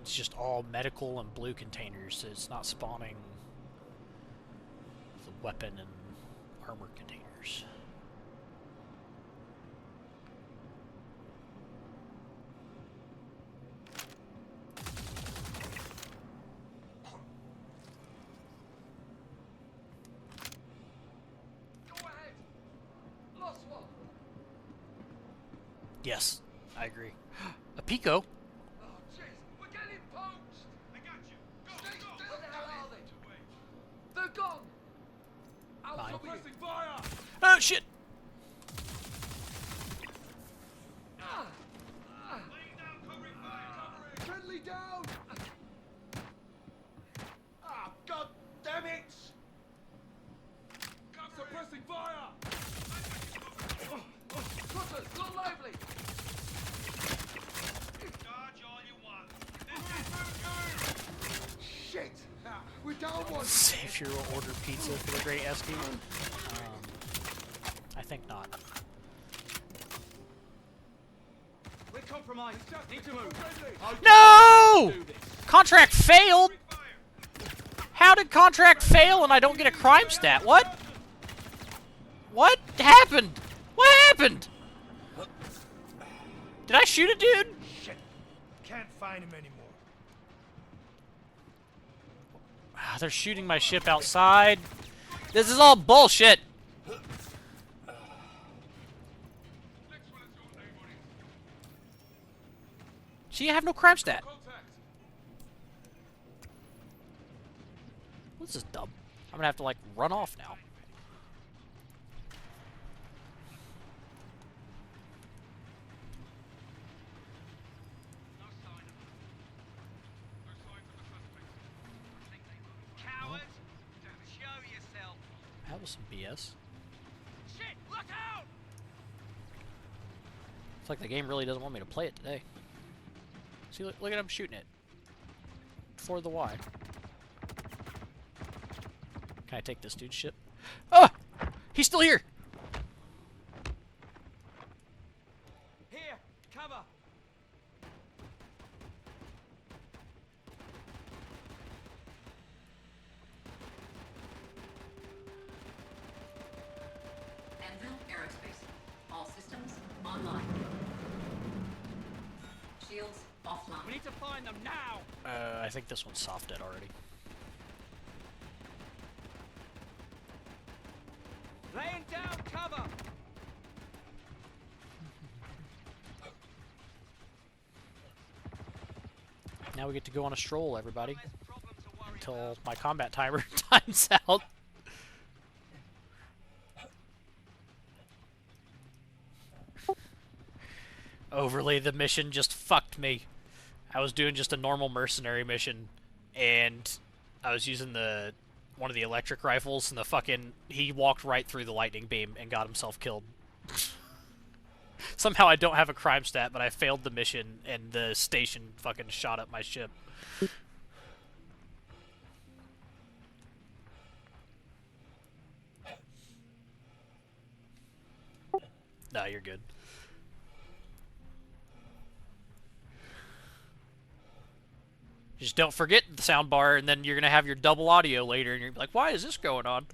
it's just all medical and blue containers. It's not spawning the weapon and armor containers. Yes, I agree. A Pico? Oh, jeez, we're getting poached! I got you. Go, Stay go. still, where the hell are they? They're gone! I'll Fine. cover you. Pressing fire. Oh, shit! Laying down, covering fire. Friendly down! Ah, god damn it! Suppressing fire. Cutters, not lively! Dodge all you want. This is Shit! Ah, we're down one! Save your order pizza for the great SD? I think not. We're compromised. Need to move. No! Contract failed? How did contract fail and I don't get a crime stat? What? What happened? What happened? Did I shoot a dude? shit. Can't find him anymore. Ah, they're shooting my ship outside. This is all bullshit. See, I have no crime stat. This is dumb. I'm gonna have to, like, run off now. Coward. Show yourself. That was some BS. Shit, look out. It's like the game really doesn't want me to play it today. See, look at him shooting it. For the Y. Can I take this dude's ship? Ah! He's still here! Here, cover. Anvil Aerospace. All systems online. Shields offline. We need to find them now. I think this one's soft dead already. Laying down cover. Now we get to go on a stroll, everybody. Less problem to worry Until about. my combat timer times out. Overly, the mission just fucked me. I was doing just a normal mercenary mission, and I was using one of the electric rifles, and he walked right through the lightning beam and got himself killed. Somehow I don't have a crime stat, but I failed the mission, and the station fucking shot up my ship. No, you're good. Just don't forget the soundbar, and then you're gonna have your double audio later, and you're like, "Why is this going on?"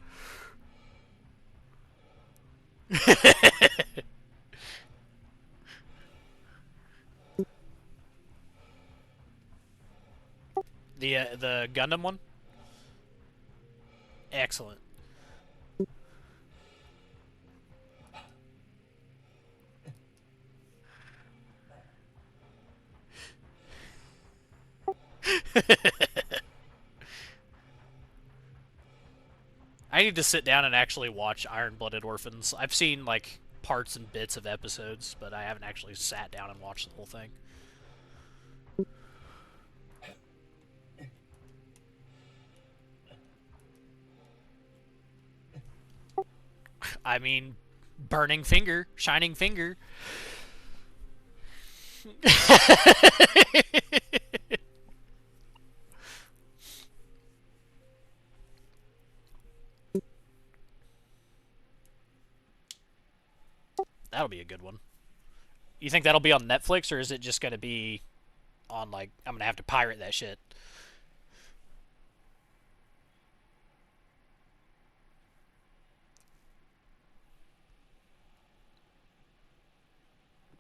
The Gundam one? Excellent. I need to sit down and actually watch Iron-Blooded Orphans. I've seen, like, parts and bits of episodes, but I haven't actually sat down and watched the whole thing. I mean, burning finger, shining finger. That'll be a good one. You think that'll be on Netflix, or is it just going to be on, like, I'm going to have to pirate that shit?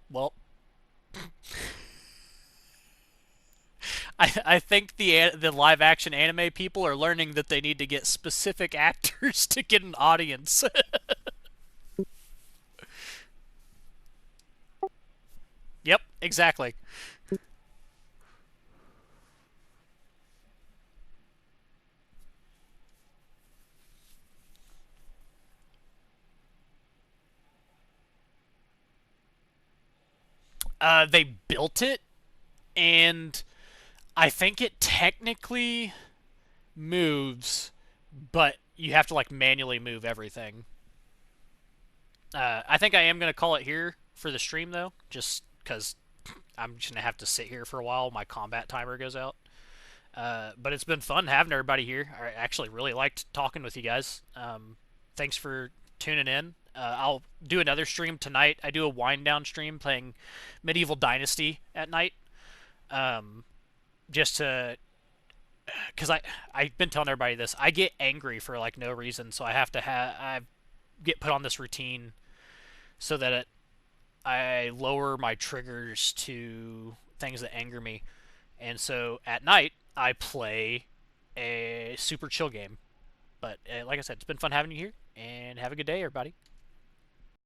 Well, I think the live action anime people are learning that they need to get specific actors to get an audience. Exactly. They built it, and I think it technically moves, but you have to like manually move everything. I think I am gonna call it here for the stream though, just because I'm just gonna have to sit here for a while. My combat timer goes out. But it's been fun having everybody here. I actually really liked talking with you guys. Thanks for tuning in. I'll do another stream tonight. I do a wind down stream playing Medieval Dynasty at night. Um, just to, because I've been telling everybody this. I get angry for like no reason, so I have to I get put on this routine so that I lower my triggers to things that anger me. And so at night, I play a super chill game. But like I said, it's been fun having you here, and have a good day, everybody.